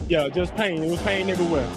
Yeah, just pain. It was pain everywhere.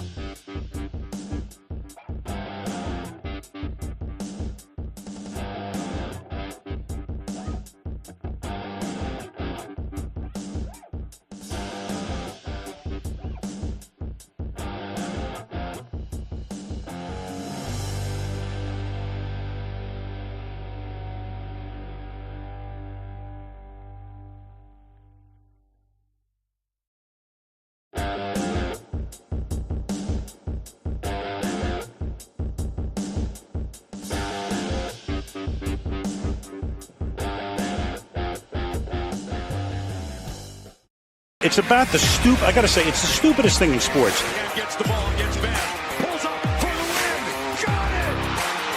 It's about the I gotta say, it's the stupidest thing in sports. Gets the ball, gets back, pulls up for the win. Got it!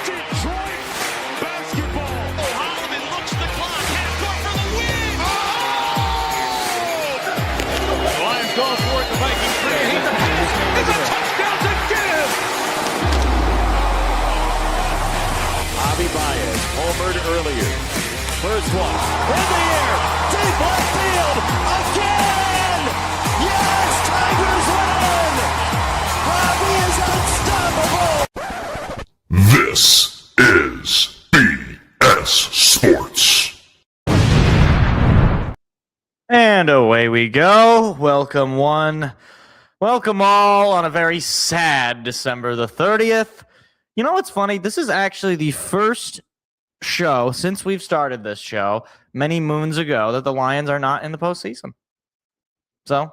Detroit basketball. Oh, Holloman looks the clock, half court for the win. Oh! The Lions go for it. The Vikings create the pass. It's a touchdown to give. Javi Baez homered earlier. First one in the air, deep left field again. Yes, Tigers win! Javi is unstoppable! This is BS Sports. And away we go. Welcome one. Welcome all on a very sad December the 30th. You know what's funny? This is actually the first show since we've started this show many moons ago that the Lions are not in the postseason. So,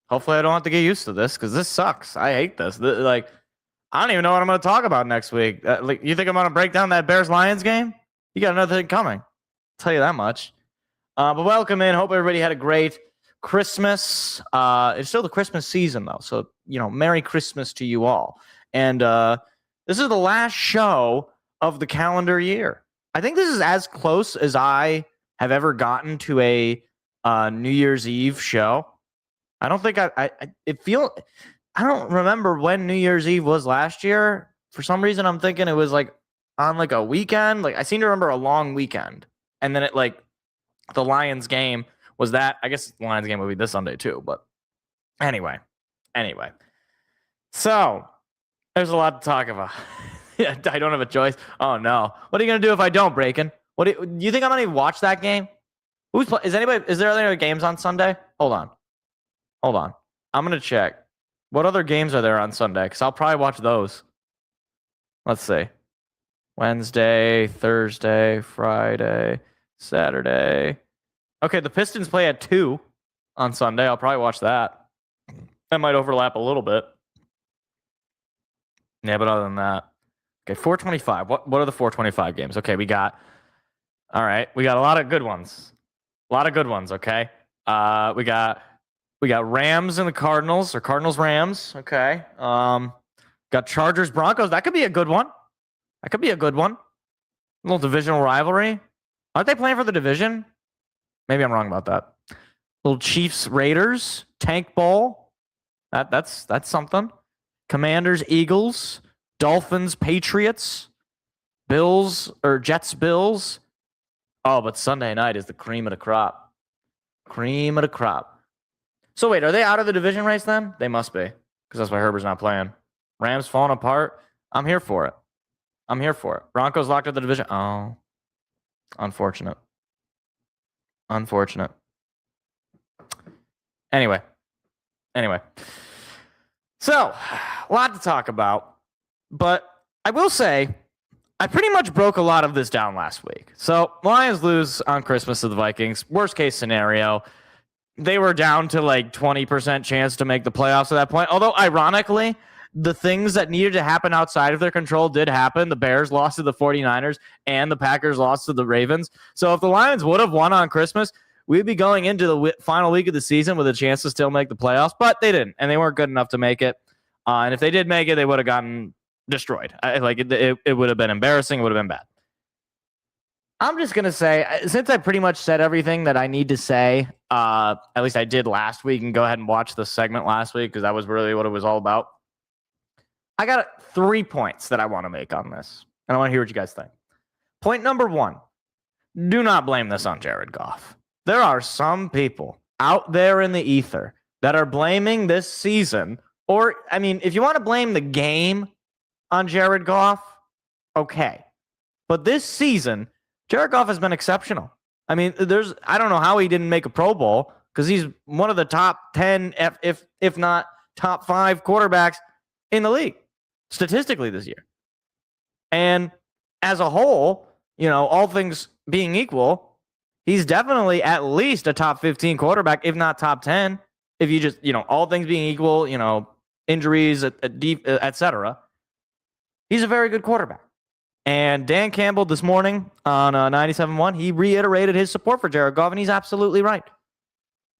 hopefully I don't have to get used to this because this sucks. I hate this. I don't even know what I'm going to talk about next week. You think I'm going to break down that Bears-Lions game? You got another thing coming. I'll tell you that much. But welcome in. Hope everybody had a great Christmas. It's still the Christmas season, though. So, Merry Christmas to you all. And this is the last show of the calendar year. I think this is as close as I have ever gotten to a New Year's Eve show. I don't think I don't remember when New Year's Eve was last year. For some reason, I'm thinking it was on a weekend. I seem to remember a long weekend. And then the Lions game was that. I guess the Lions game would be this Sunday too. But anyway. So there's a lot to talk about. Yeah, I don't have a choice. Oh no. What are you going to do if I don't, Braken? Do you think I'm going to watch that game? Is there any other games on Sunday? Hold on. I'm going to check. What other games are there on Sunday? Because I'll probably watch those. Let's see. Wednesday, Thursday, Friday, Saturday. Okay, the Pistons play at 2 on Sunday. I'll probably watch that. That might overlap a little bit. Yeah, but other than that. Okay, 425. What are the 425 games? Okay, we got a lot of good ones. Okay. We got Rams and the Cardinals, or Cardinals Rams. Okay. Got Chargers Broncos. That could be a good one. A little divisional rivalry. Aren't they playing for the division? Maybe I'm wrong about that. Little Chiefs Raiders Tank Bowl. That's something. Commanders Eagles. Dolphins, Patriots, Jets, Bills. Oh, but Sunday night is the cream of the crop. So wait, are they out of the division race then? They must be, because that's why Herbert's not playing. Rams falling apart. I'm here for it. Broncos locked up the division. Oh, unfortunate. Anyway. So, a lot to talk about. But I will say, I pretty much broke a lot of this down last week. So, Lions lose on Christmas to the Vikings. Worst case scenario, they were down to 20% chance to make the playoffs at that point. Although, ironically, the things that needed to happen outside of their control did happen. The Bears lost to the 49ers and the Packers lost to the Ravens. So, if the Lions would have won on Christmas, we'd be going into the final week of the season with a chance to still make the playoffs. But they didn't, and they weren't good enough to make it. And if they did make it, they would have gotten destroyed. It would have been embarrassing. It would have been bad. I'm just going to say, since I pretty much said everything that I need to say, at least I did last week, and go ahead and watch the segment last week because that was really what it was all about. I got 3 points that I want to make on this, and I want to hear what you guys think. Point number 1, do not blame this on Jared Goff. There are some people out there in the ether that are blaming this season, or, I mean, if you want to blame the game on Jared Goff, okay. But this season, Jared Goff has been exceptional. I mean, I don't know how he didn't make a Pro Bowl, because he's one of the top 10, if not top 5 quarterbacks in the league statistically this year. And as a whole, all things being equal, he's definitely at least a top 15 quarterback, if not top 10. If you just, all things being equal, injuries, et cetera. He's a very good quarterback. And Dan Campbell this morning on 97.1, he reiterated his support for Jared Goff, and he's absolutely right.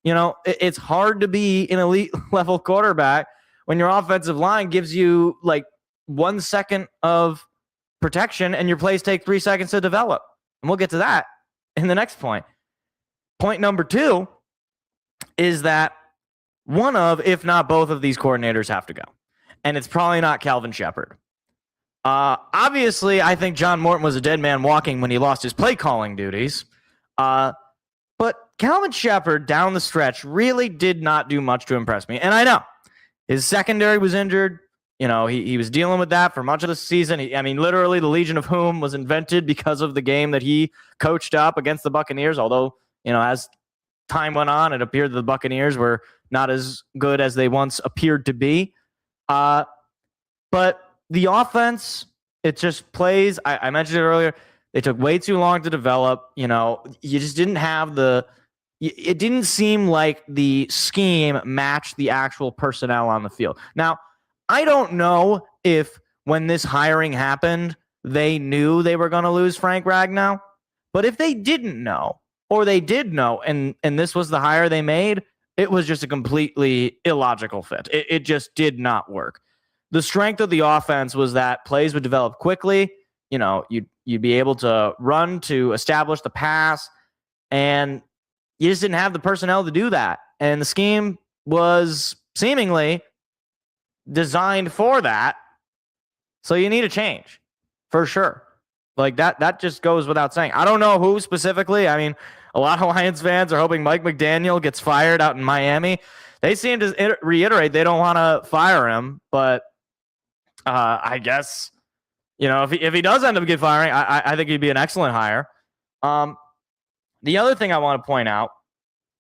It's hard to be an elite level quarterback when your offensive line gives you like 1 second of protection and your plays take 3 seconds to develop. And we'll get to that in the next point. Point number 2 is that one of, if not both of these coordinators have to go. And it's probably not Calvin Shepard. Obviously, I think John Morton was a dead man walking when he lost his play calling duties. But Calvin Shepard down the stretch really did not do much to impress me. And I know his secondary was injured. He was dealing with that for much of the season. Literally the Legion of Whom was invented because of the game that he coached up against the Buccaneers. Although, as time went on, it appeared that the Buccaneers were not as good as they once appeared to be. But the offense, it just plays. I mentioned it earlier. They took way too long to develop. You just didn't have it didn't seem like the scheme matched the actual personnel on the field. Now, I don't know if when this hiring happened, they knew they were going to lose Frank Ragnow. But if they didn't know, or they did know, and this was the hire they made, it was just a completely illogical fit. It just did not work. The strength of the offense was that plays would develop quickly. You'd be able to run to establish the pass, and you just didn't have the personnel to do that. And the scheme was seemingly designed for that. So you need a change for sure. Like that just goes without saying. I don't know who specifically. A lot of Lions fans are hoping Mike McDaniel gets fired out in Miami. They seem to reiterate they don't want to fire him, but I guess, if he does end up getting firing, I think he'd be an excellent hire. The other thing I want to point out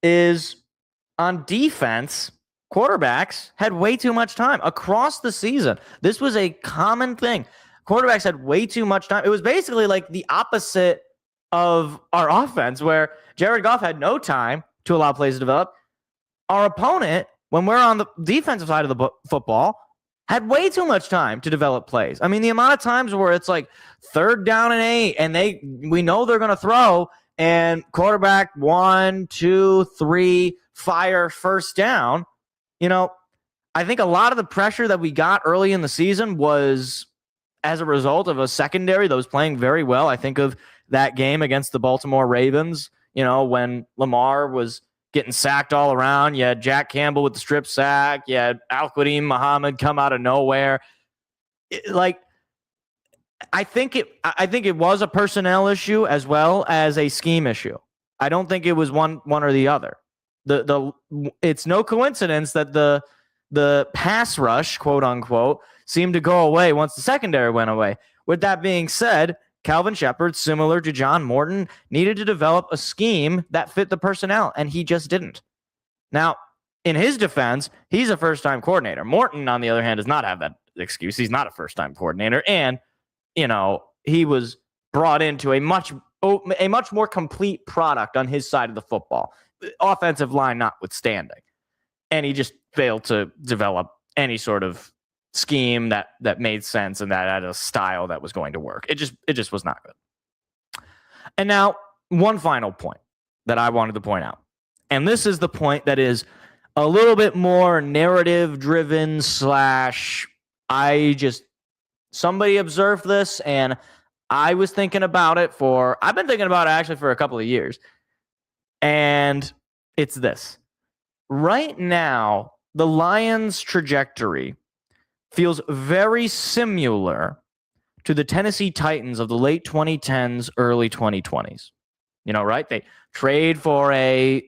is on defense, quarterbacks had way too much time across the season. This was a common thing. Quarterbacks had way too much time. It was basically like the opposite of our offense, where Jared Goff had no time to allow plays to develop. Our opponent, when we're on the defensive side of the football, had way too much time to develop plays. The amount of times where it's like 3rd down and 8, and we know they're going to throw, and quarterback 1, 2, 3, fire first down. I think a lot of the pressure that we got early in the season was as a result of a secondary that was playing very well. I think of that game against the Baltimore Ravens, when Lamar was getting sacked all around. You had Jack Campbell with the strip sack. You had Al-Qadim Muhammad come out of nowhere. I think it was a personnel issue as well as a scheme issue. I don't think it was one or the other. It's no coincidence that the pass rush, quote unquote, seemed to go away once the secondary went away. With that being said, Calvin Shepard, similar to John Morton, needed to develop a scheme that fit the personnel, and he just didn't. Now, in his defense, he's a first-time coordinator. Morton, on the other hand, does not have that excuse. He's not a first-time coordinator, and he was brought into a much more complete product on his side of the football, offensive line notwithstanding, and he just failed to develop any sort of scheme that made sense and that had a style that was going to work. It just was not good. And now, one final point that I wanted to point out, and this is the point that is a little bit more narrative driven / somebody observed this and I was thinking about it I've been thinking about it actually for a couple of years. And it's this. Right now, the Lions' trajectory feels very similar to the Tennessee Titans of the late 2010s, early 2020s. Right? They trade for a,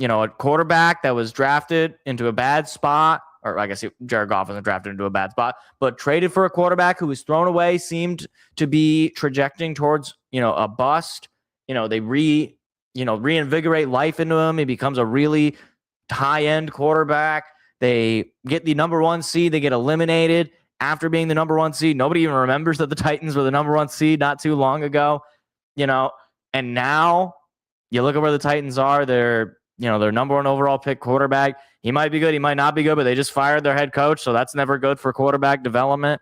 a quarterback that was drafted into a bad spot, or I guess Jared Goff wasn't drafted into a bad spot, but traded for a quarterback who was thrown away, seemed to be trajecting towards, a bust. They reinvigorate life into him. He becomes a really high-end quarterback. They get the number one seed. They get eliminated after being the number one seed. Nobody even remembers that the Titans were the number one seed not too long ago, and now you look at where the Titans are. They're their number one overall pick quarterback. He might be good. He might not be good, but they just fired their head coach. So that's never good for quarterback development.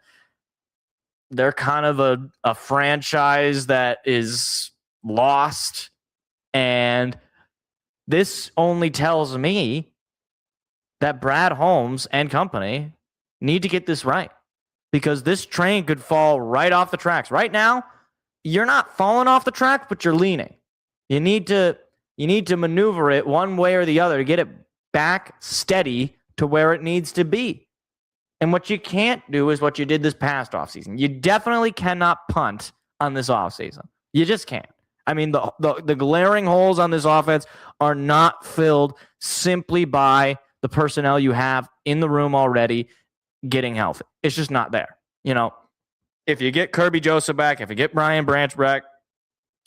They're kind of a franchise that is lost. And this only tells me that Brad Holmes and company need to get this right, because this train could fall right off the tracks. Right now, you're not falling off the tracks, but you're leaning. You need to maneuver it one way or the other to get it back steady to where it needs to be. And what you can't do is what you did this past offseason. You definitely cannot punt on this offseason. You just can't. I mean, the glaring holes on this offense are not filled simply by the personnel you have in the room already getting healthy. It's just not there. If you get Kirby Joseph back, if you get Brian Branch back,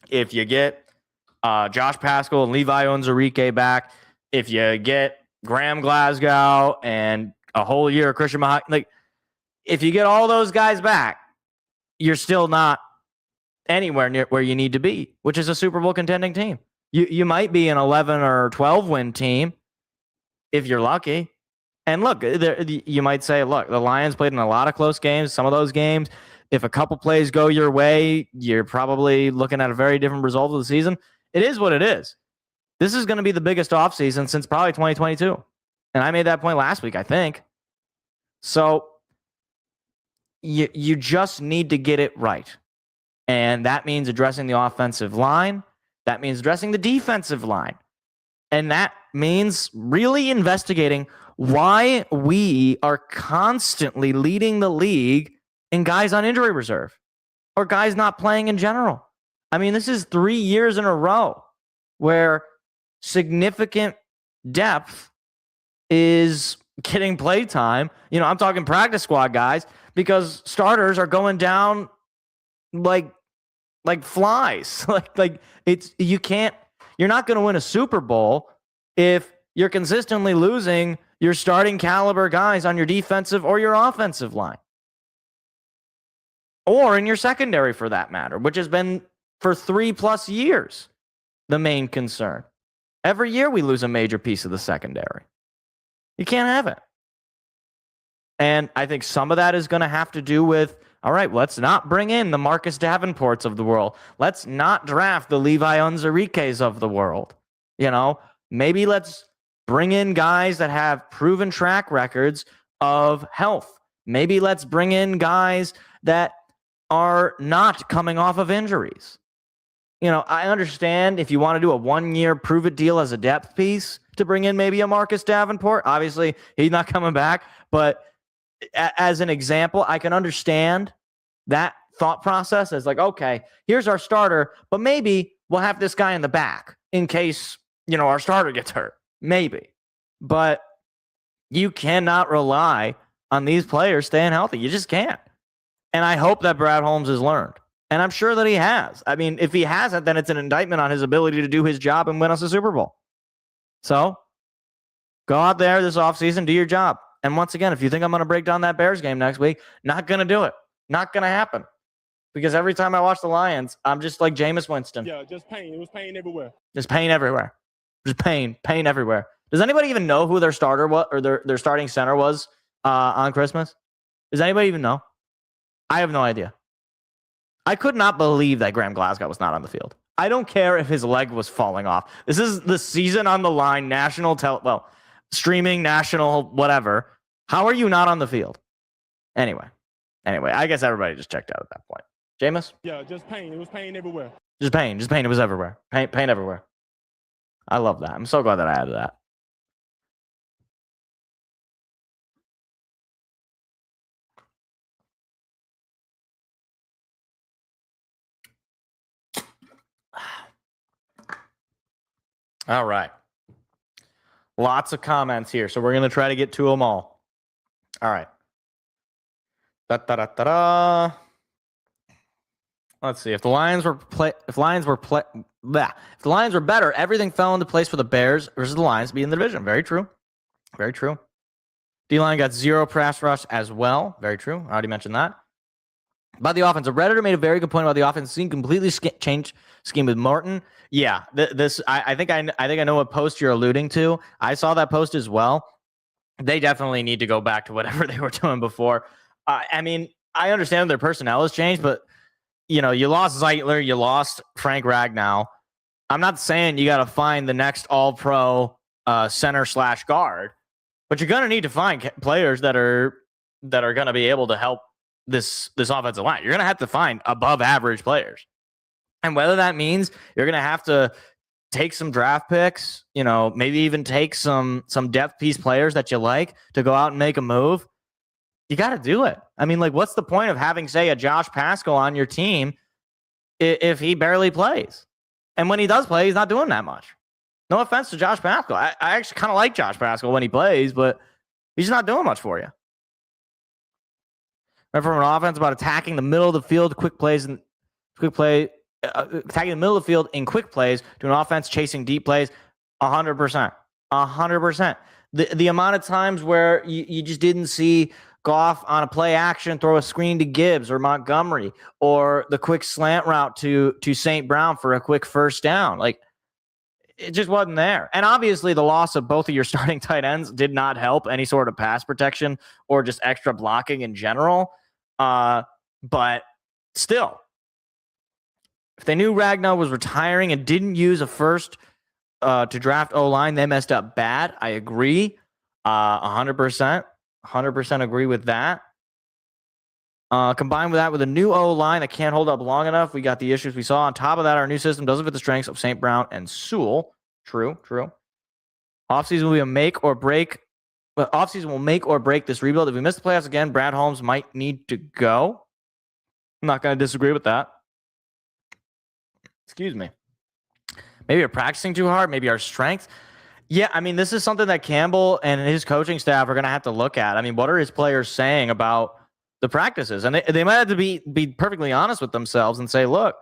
if you get Josh Paschal and Levi Onwuzurike back, if you get Graham Glasgow and a whole year of Christian Mahomes, if you get all those guys back, you're still not anywhere near where you need to be, which is a Super Bowl contending team. You might be an 11 or 12 win team if you're lucky. And look, you might say, look, the Lions played in a lot of close games. Some of those games, if a couple plays go your way, you're probably looking at a very different result of the season. It is what it is. This is going to be the biggest offseason since probably 2022. And I made that point last week, I think. So you just need to get it right. And that means addressing the offensive line. That means addressing the defensive line. And that means really investigating why we are constantly leading the league in guys on injury reserve or guys not playing in general. I mean, this is 3 years in a row where significant depth is getting play time. I'm talking practice squad guys, because starters are going down like flies. You're not going to win a Super Bowl if you're consistently losing your starting caliber guys on your defensive or your offensive line, or in your secondary for that matter, which has been for 3+ years the main concern. Every year we lose a major piece of the secondary. You can't have it. And I think some of that is going to have to do with, all right, let's not bring in the Marcus Davenports of the world. Let's not draft the Levi Onwuzurikes of the world. Maybe let's bring in guys that have proven track records of health. Maybe let's bring in guys that are not coming off of injuries. I understand if you want to do a 1-year prove-it deal as a depth piece to bring in maybe a Marcus Davenport. Obviously, he's not coming back. But as an example, I can understand that thought process as okay, here's our starter, but maybe we'll have this guy in the back in case, our starter gets hurt. Maybe. But you cannot rely on these players staying healthy. You just can't. And I hope that Brad Holmes has learned. And I'm sure that he has. I mean, if he hasn't, then it's an indictment on his ability to do his job and win us a Super Bowl. So go out there this offseason, do your job. And once again, if you think I'm going to break down that Bears game next week, not going to do it. Not going to happen. Because every time I watch the Lions, I'm just like Jameis Winston. Yeah, just pain. It was pain everywhere. Just pain everywhere. Just pain everywhere. Does anybody even know who their starter was, or their starting center was on Christmas? Does anybody even know? I have no idea. I could not believe that Graham Glasgow was not on the field. I don't care if his leg was falling off. This is the season on the line, streaming, national, whatever. How are you not on the field? Anyway, I guess everybody just checked out at that point. Jameis? Yeah, just pain. It was pain everywhere. Just pain. It was everywhere. Pain everywhere. I love that. I'm so glad that I added that. All right. Lots of comments here, so we're going to try to get to them all. All right. Let's see. If the Lions were better, everything fell into place for the Bears versus the Lions to be in the division. Very true. Very true. D-line got 0 pass rush as well. Very true. I already mentioned that. About the offense, a Redditor made a very good point about the offense. Seen completely change scheme with Martin. Yeah, I think I know what post you're alluding to. I saw that post as well. They definitely need to go back to whatever they were doing before. I mean, I understand their personnel has changed, but you lost Zeitler, you lost Frank Ragnow. I'm not saying you got to find the next All-Pro center/guard, but you're going to need to find players that are going to be able to help this offensive line. You're going to have to find above average players. And whether that means you're going to have to take some draft picks, maybe even take some depth piece players that you like to go out and make a move, you got to do it. I mean, like, what's the point of having, say, a Josh Paschal on your team if he barely plays? And when he does play, he's not doing that much. No offense to Josh Paschal. I actually kind of like Josh Paschal when he plays, but he's not doing much for you. Remember, from an offense about attacking the middle of the field, attacking the middle of the field in quick plays to an offense chasing deep plays, 100%. 100%. The amount of times where you just didn't see Goff on a play action throw a screen to Gibbs or Montgomery, or the quick slant route to St. Brown for a quick first down. Like, it just wasn't there. And obviously the loss of both of your starting tight ends did not help any sort of pass protection or just extra blocking in general. But still, if they knew Ragnow was retiring and didn't use a first to draft O-line, they messed up bad. I agree. 100%. 100% agree with that. Combined with that, with a new O-line that can't hold up long enough, we got the issues we saw. On top of that, our new system doesn't fit the strengths of St. Brown and Sewell. True. Offseason will be a make or break. But offseason will make or break this rebuild. If we miss the playoffs again, Brad Holmes might need to go. I'm not going to disagree with that. Excuse me. Maybe we're practicing too hard. Maybe our strength. Yeah, I mean, this is something that Campbell and his coaching staff are going to have to look at. I mean, what are his players saying about the practices? And they might have to be perfectly honest with themselves and say, look,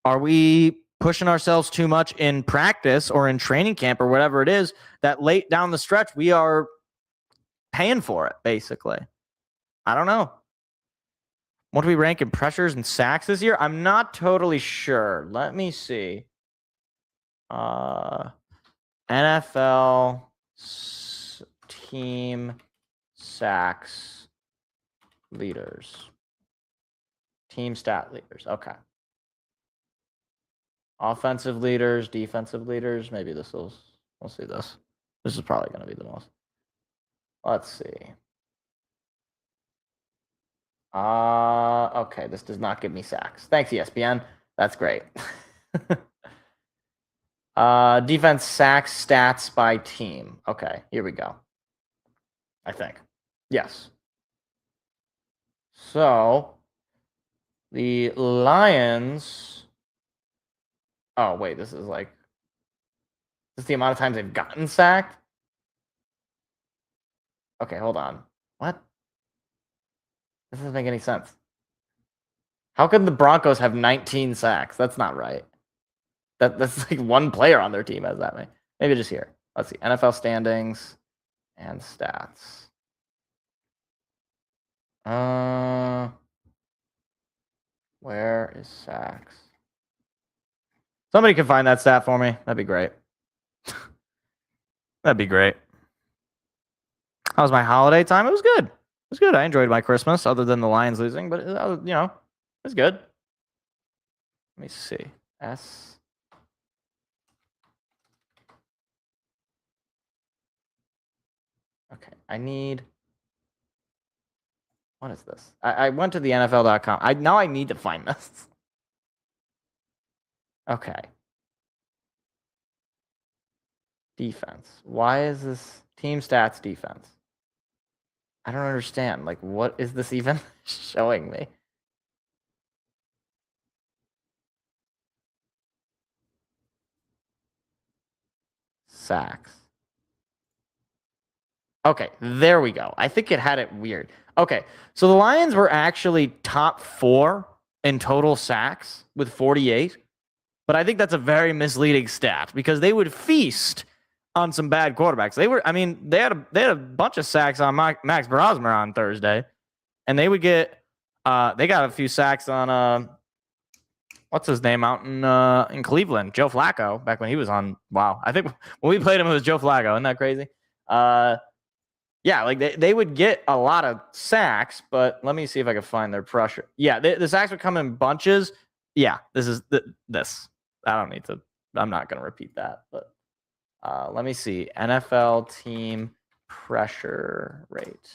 are we pushing ourselves too much in practice or in training camp or whatever it is that late down the stretch we are paying for it, basically? I don't know. What do we rank in pressures and sacks this year? I'm not totally sure. Let me see. NFL team sacks leaders. Team stat leaders. Okay. Offensive leaders, defensive leaders. Maybe we'll see this. This is probably going to be the most. Let's see. Okay, this does not give me sacks. Thanks, ESPN. That's great. Defense sacks stats by team. Okay, here we go. I think. Yes. So, the Lions... Oh, wait, this is the amount of times they've gotten sacked? Okay, hold on. What? This doesn't make any sense. How could the Broncos have 19 sacks? That's not right. That's like one player on their team has that many. Maybe just here. Let's see. NFL standings and stats. Where is sacks? Somebody can find that stat for me. That'd be great. That'd be great. How was my holiday time? It was good. It was good. I enjoyed my Christmas, other than the Lions losing, but it was good. Let me see. Okay, what is this? I went to the NFL.com. Now I need to find this. Okay. Defense. Why is this team stats defense? I don't understand. Like, what is this even showing me? Sacks. Okay, there we go. I think it had it weird. Okay, so the Lions were actually top 4 in total sacks with 48, but I think that's a very misleading stat because they would feast on some bad quarterbacks. They had a bunch of sacks on Max Brosmer on Thursday, and they would get they got a few sacks on what's his name out in Cleveland, Joe Flacco, back when he was on. Wow, I think when we played him, it was Joe Flacco. Isn't that crazy? Yeah, like they would get a lot of sacks, but let me see if I can find their pressure. Yeah, the sacks would come in bunches. Yeah, this. I don't need to. I'm not going to repeat that, but let me see. NFL team pressure rate.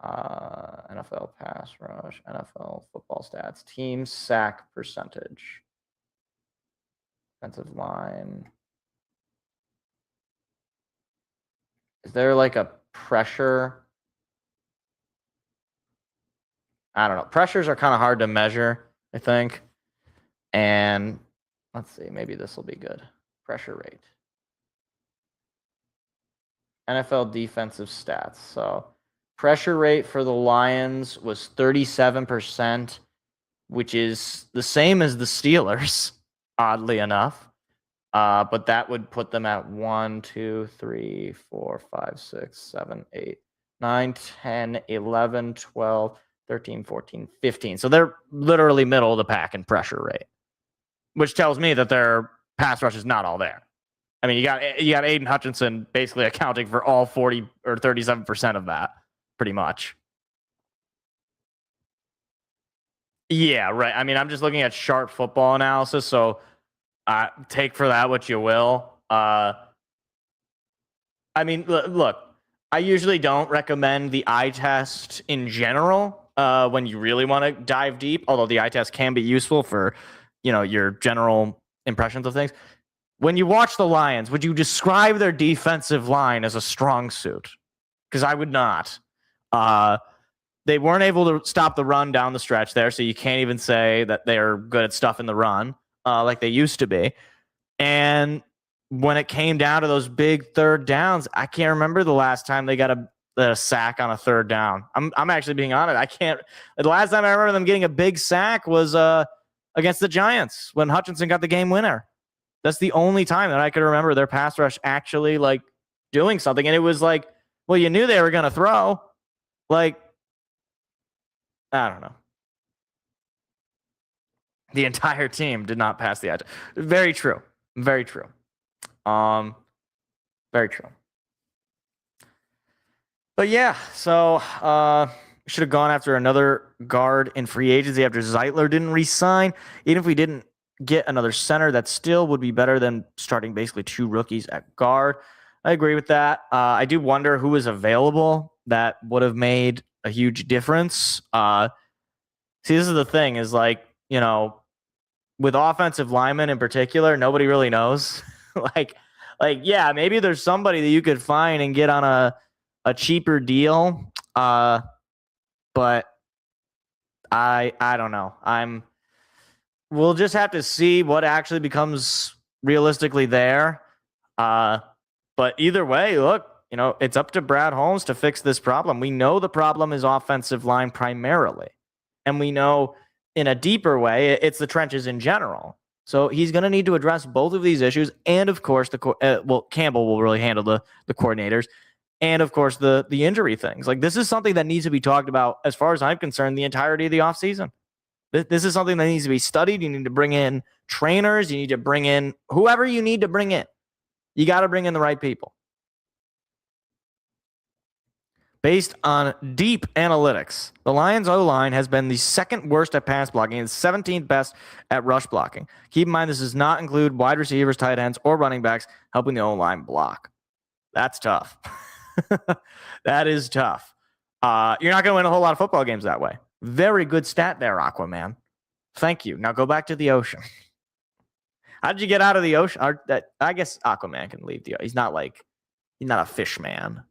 NFL pass rush, NFL football stats, team sack percentage, defensive line. Is there like a pressure? I don't know. Pressures are kind of hard to measure, I think. And let's see, maybe this will be good. Pressure rate. NFL defensive stats. So pressure rate for the Lions was 37%, which is the same as the Steelers, oddly enough. But that would put them at 1, 2, 3, 4, 5, 6, 7, 8, 9, 10, 11, 12, 13, 14, 15. So they're literally middle of the pack in pressure rate, which tells me that their pass rush is not all there. I mean, you got Aiden Hutchinson basically accounting for all 40 or 37% of that, pretty much. Yeah, right. I mean, I'm just looking at sharp football analysis, so take for that what you will. I mean, look, I usually don't recommend the eye test in general when you really want to dive deep, although the eye test can be useful for, your general impressions of things. When you watch the Lions, would you describe their defensive line as a strong suit? Because I would not. They weren't able to stop the run down the stretch there, so you can't even say that they're good at stuffing the run like they used to be. And when it came down to those big third downs, I can't remember the last time they got a sack on a third down. I'm actually being honest. I can't. The last time I remember them getting a big sack was against the Giants when Hutchinson got the game winner. That's the only time that I could remember their pass rush actually like doing something. And it was like, well, you knew they were going to throw. Like, I don't know. The entire team did not pass the edge. Very true. Very true. Very true. But yeah, so should have gone after another guard in free agency after Zeitler didn't re-sign. Even if we didn't get another center, that still would be better than starting basically 2 rookies at guard. I agree with that. I do wonder who is available that would have made a huge difference. See, this is the thing is like, with offensive linemen in particular, nobody really knows. like, yeah, maybe there's somebody that you could find and get on a cheaper deal. But I don't know. We'll just have to see what actually becomes realistically there. But either way, look, it's up to Brad Holmes to fix this problem. We know the problem is offensive line primarily. And we know in a deeper way, it's the trenches in general. So he's going to need to address both of these issues. And of course, Campbell will really handle the coordinators. And of course, the injury things. Like, this is something that needs to be talked about, as far as I'm concerned, the entirety of the offseason. This is something that needs to be studied. You need to bring in trainers. You need to bring in whoever you need to bring in. You got to bring in the right people. Based on deep analytics, the Lions O-line has been the second worst at pass blocking and 17th best at rush blocking. Keep in mind, this does not include wide receivers, tight ends, or running backs helping the O-line block. That's tough. That is tough. You're not going to win a whole lot of football games that way. Very good stat there, Aquaman. Thank you. Now go back to the ocean. How did you get out of the ocean? I guess Aquaman can leave the ocean. He's not a fish man.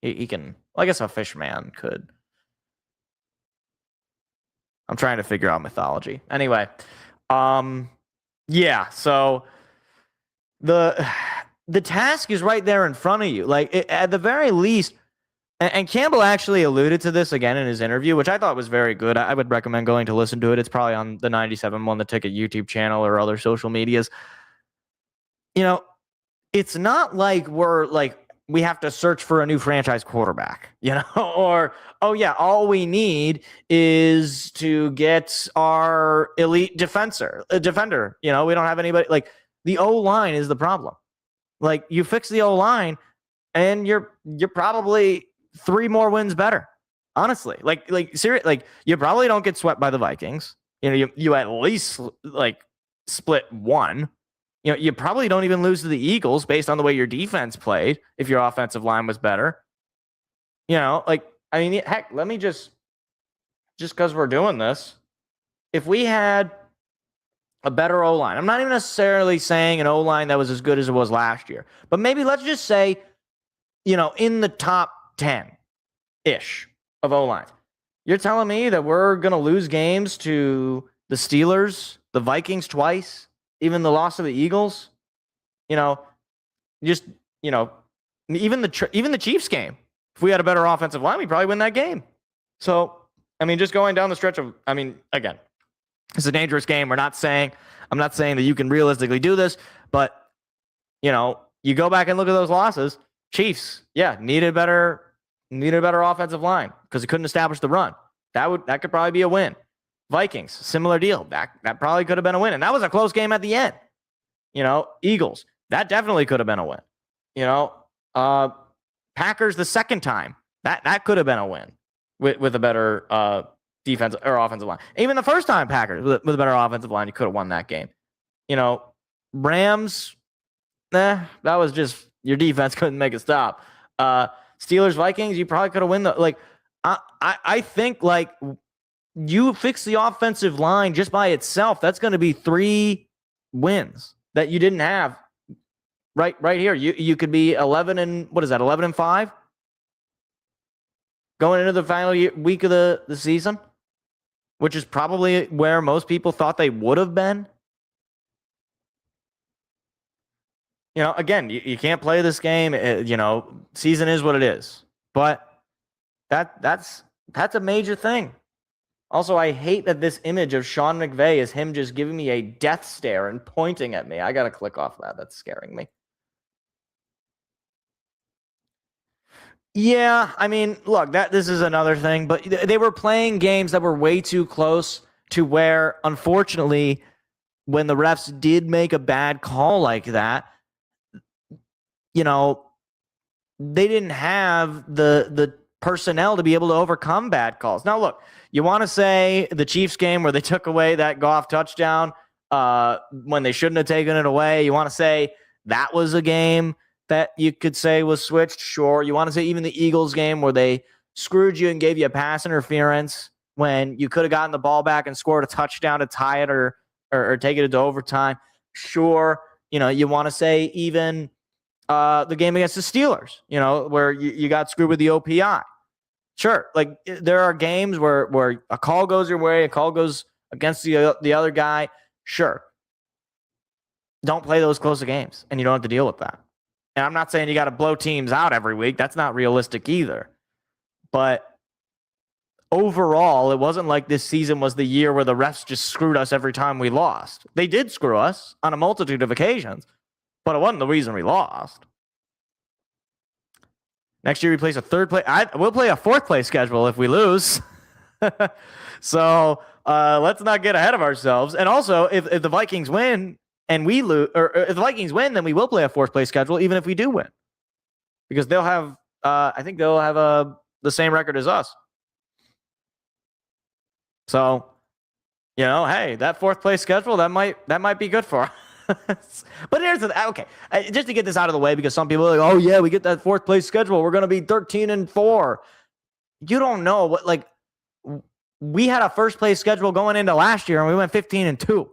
He can. Well, I guess a fish man could. I'm trying to figure out mythology. Anyway, yeah. So the task is right there in front of you. Like, at the very least, and Campbell actually alluded to this again in his interview, which I thought was very good. I would recommend going to listen to it. It's probably on the 97 The Ticket YouTube channel or other social medias. You know, it's not like we have to search for a new franchise quarterback, you know, or, oh yeah, all we need is to get our elite defender. You know, we don't have anybody. Like, the O-line is the problem. Like, you fix the O-line and you're probably 3 more wins better. Honestly, like seriously, like, you probably don't get swept by the Vikings. You know, you at least like split 1. You know, you probably don't even lose to the Eagles based on the way your defense played if your offensive line was better. You know, like, I mean, heck, let me just because we're doing this, if we had a better O-line, I'm not even necessarily saying an O-line that was as good as it was last year, but maybe let's just say, you know, in the top 10-ish of O-lines. You're telling me that we're going to lose games to the Steelers, the Vikings twice, even the loss of the Eagles? You know, just, you know, even the Chiefs game. If we had a better offensive line, we'd probably win that game. So, I mean, just going down the stretch of, I mean, again, it's a dangerous game. I'm not saying that you can realistically do this, but, you know, you go back and look at those losses. Chiefs, yeah, needed a better offensive line because he couldn't establish the run. That could probably be a win. Vikings, similar deal. That probably could have been a win, and that was a close game at the end. You know, Eagles, that definitely could have been a win. You know, Packers the second time, that could have been a win with a better defense or offensive line. Even the first time Packers with a better offensive line, you could have won that game. You know, Rams, that was just your defense couldn't make it stop. Steelers, Vikings, you probably could have won. I think, like, you fix the offensive line just by itself, that's going to be 3 wins that you didn't have right here. You could be 11-5 going into the final week of the season, which is probably where most people thought they would have been. You know, again, you can't play this game. You know, season is what it is. But that's a major thing. Also, I hate that this image of Sean McVay is him just giving me a death stare and pointing at me. I got to click off that. That's scaring me. Yeah, I mean, look, this is another thing, but they were playing games that were way too close to where, unfortunately, when the refs did make a bad call like that, you know, they didn't have the personnel to be able to overcome bad calls. Now, look, you want to say the Chiefs game where they took away that Goff touchdown when they shouldn't have taken it away. You want to say that was a game that you could say was switched? Sure. You want to say even the Eagles game where they screwed you and gave you a pass interference when you could have gotten the ball back and scored a touchdown to tie it or take it into overtime? Sure. You know, you want to say even the game against the Steelers, you know, where you got screwed with the OPI. Sure. Like, there are games where a call goes your way, a call goes against the other guy. Sure. Don't play those close games, and you don't have to deal with that. And I'm not saying you got to blow teams out every week. That's not realistic either. But overall, it wasn't like this season was the year where the refs just screwed us every time we lost. They did screw us on a multitude of occasions, but it wasn't the reason we lost. Next year, we place a third place. We'll play a fourth place schedule if we lose. So let's not get ahead of ourselves. And also, if the Vikings win and we lose, or if the Vikings win, then we will play a fourth place schedule, even if we do win, because they'll have, I think they'll have the same record as us. So, you know, hey, that fourth place schedule, that might be good for us. But here's the okay. Just to get this out of the way, because some people are like, oh yeah, we get that fourth place schedule, we're going to be 13-4. You don't know what, like, we had a first place schedule going into last year and we went 15-2,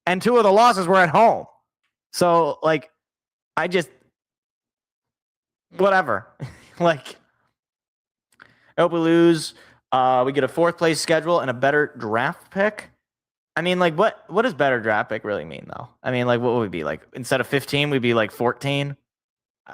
and 2 of the losses were at home. So, like, I just, whatever. Like, I hope we lose. We get a fourth place schedule and a better draft pick. I mean, like, what does better draft pick really mean, though? I mean, like, what would we be? Like, instead of 15, we'd be like 14.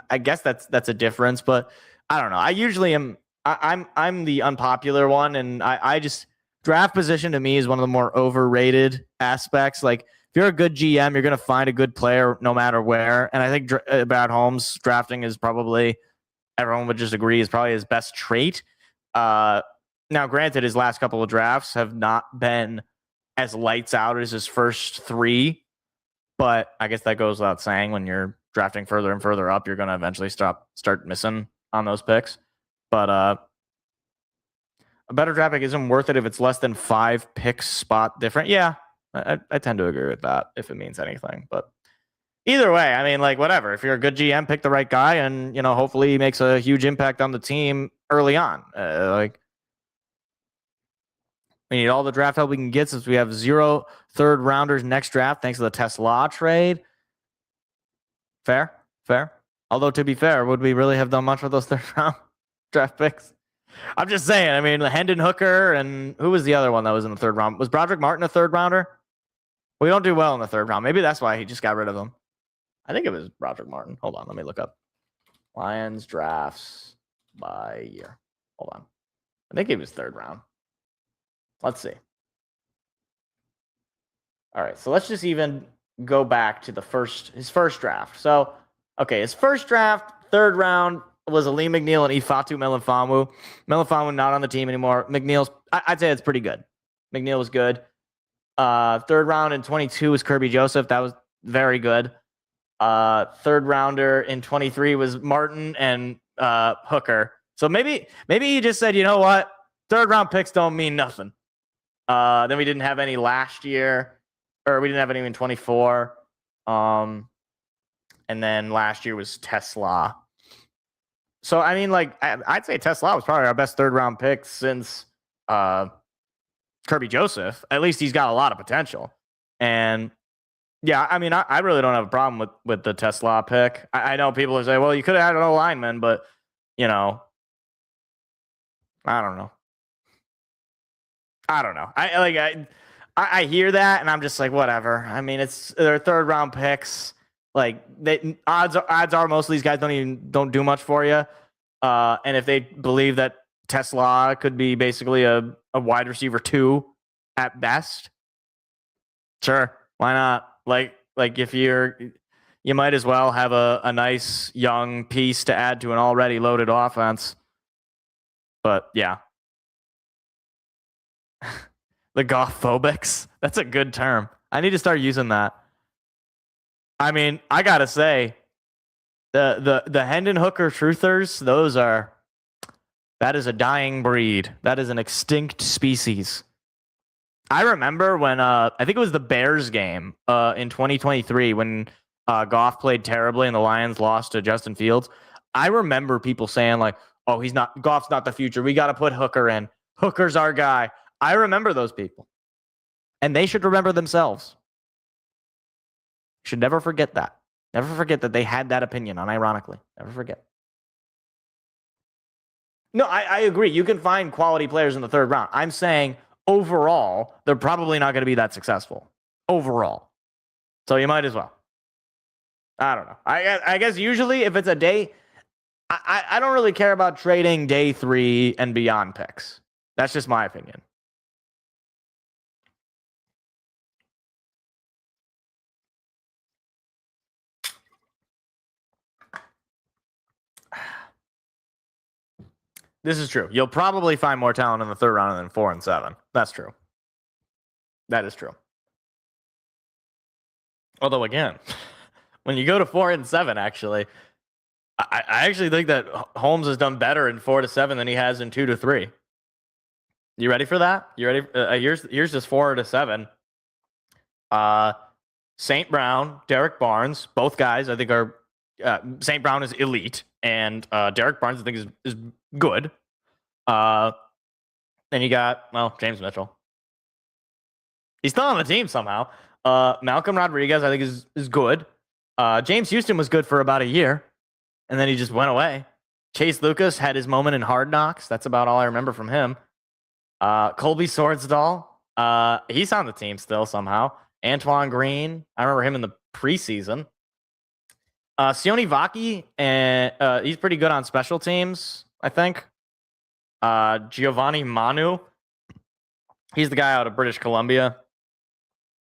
I guess that's a difference, but I don't know. I usually am. I'm the unpopular one, and I just draft position to me is one of the more overrated aspects. Like if you're a good GM, you're gonna find a good player no matter where. And I think about Holmes drafting is probably everyone would just agree is probably his best trait. Now, granted, his last couple of drafts have not been as lights out as his first three, but I guess that goes without saying. When you're drafting further and further up, you're going to eventually start missing on those picks. But a better draft pick isn't worth it if it's less than 5 picks spot different. Yeah, I tend to agree with that if it means anything. But either way, I mean, like, whatever. If you're a good GM, pick the right guy, and hopefully he makes a huge impact on the team early on. We need all the draft help we can get since we have 0 third rounders next draft, thanks to the Tesla trade. Fair. Although, to be fair, would we really have done much with those third round draft picks? I'm just saying. I mean, Hendon Hooker, and who was the other one that was in the third round? Was Broderick Martin a third rounder? We don't do well in the third round. Maybe that's why he just got rid of him. I think it was Broderick Martin. Hold on, let me look up Lions drafts by year. Hold on. I think he was third round. Let's see. All right, so let's just even go back to his first draft. So, okay, his first draft, third round, was Ali McNeil and Ifatu Melifonwu. Melifonwu not on the team anymore. McNeil's, I'd say it's pretty good. McNeil was good. Third round in 22 was Kirby Joseph. That was very good. Third rounder in 23 was Martin and Hooker. So maybe he just said, you know what? Third round picks don't mean nothing. Then we didn't have any last year, or we didn't have any in 24. And then last year was Tesla. So, I mean, like, I'd say Tesla was probably our best third round pick since Kirby Joseph. At least he's got a lot of potential. And yeah, I mean, I really don't have a problem with the Tesla pick. I know people say, well, you could have had an O-lineman, but, I don't know. I hear that, and I'm just like, whatever. I mean, it's their third round picks. Like, odds are most of these guys don't do much for you. And if they believe that Tesla could be basically a wide receiver 2 at best, sure, why not? Like if you might as well have a nice young piece to add to an already loaded offense. But yeah. The Goff-phobics. That's a good term. I need to start using that. I mean, I gotta say, the Hendon Hooker truthers, that is a dying breed. That is an extinct species. I remember when I think it was the Bears game in 2023 when Goff played terribly and the Lions lost to Justin Fields. I remember people saying like, "Oh, Goff's not the future. We got to put Hooker in. Hooker's our guy." I remember those people. And they should remember themselves. Should never forget that. Never forget that they had that opinion, unironically. Never forget. No, I agree. You can find quality players in the third round. I'm saying overall, they're probably not going to be that successful. Overall. So you might as well. I don't know. I guess usually if it's a day, I don't really care about trading day 3 and beyond picks. That's just my opinion. This is true. You'll probably find more talent in the third round than 4 and 7. That's true. That is true. Although, again, when you go to 4 and 7, actually, I actually think that Holmes has done better in 4 to 7 than he has in 2 to 3. You ready for that? You ready? Here's just 4 to 7. St. Brown, Derek Barnes, both guys I think are St. Brown is elite, and Derek Barnes I think is good. Then you got James Mitchell. He's still on the team somehow. Malcolm Rodriguez I think is good. James Houston was good for about a year, and then he just went away. Chase Lucas had his moment in Hard Knocks. That's about all I remember from him. Colby Swordsdahl, he's on the team still somehow. Antoine Green, I remember him in the preseason. Sione Vaki, and he's pretty good on special teams, I think. Giovanni Manu, he's the guy out of British Columbia.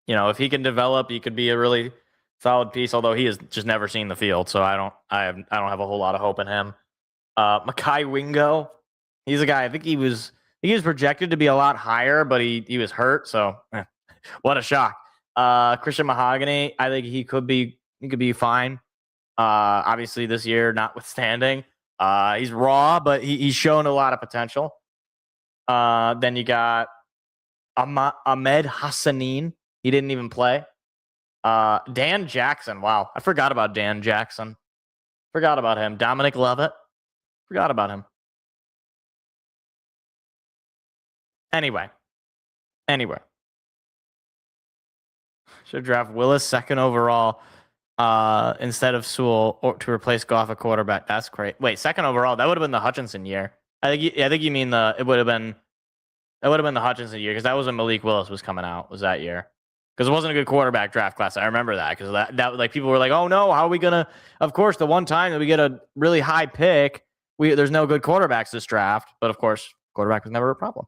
You know, if he can develop, he could be a really solid piece. Although he has just never seen the field, so I don't have a whole lot of hope in him. Makai Wingo, he's a guy. I think he was projected to be a lot higher, but he was hurt. So what a shock. Christian Mahogany, I think he could be fine. Obviously this year notwithstanding, he's raw, but he's shown a lot of potential. Then you got Ahmed Hassanin. He didn't even play. Dan Jackson. Wow, I forgot about Dan Jackson. Forgot about him. Dominic Lovett. Forgot about him. Anyway. Should draft Willis second overall instead of Sewell or to replace Goff at quarterback. That's great. Wait, second overall? That would have been the Hutchinson year. I think you mean it would have been the Hutchinson year because that was when Malik Willis was coming out. Was that year? Because it wasn't a good quarterback draft class. I remember that because that like people were like, oh no, how are we gonna? Of course, the one time that we get a really high pick, there's no good quarterbacks this draft. But of course, quarterback was never a problem.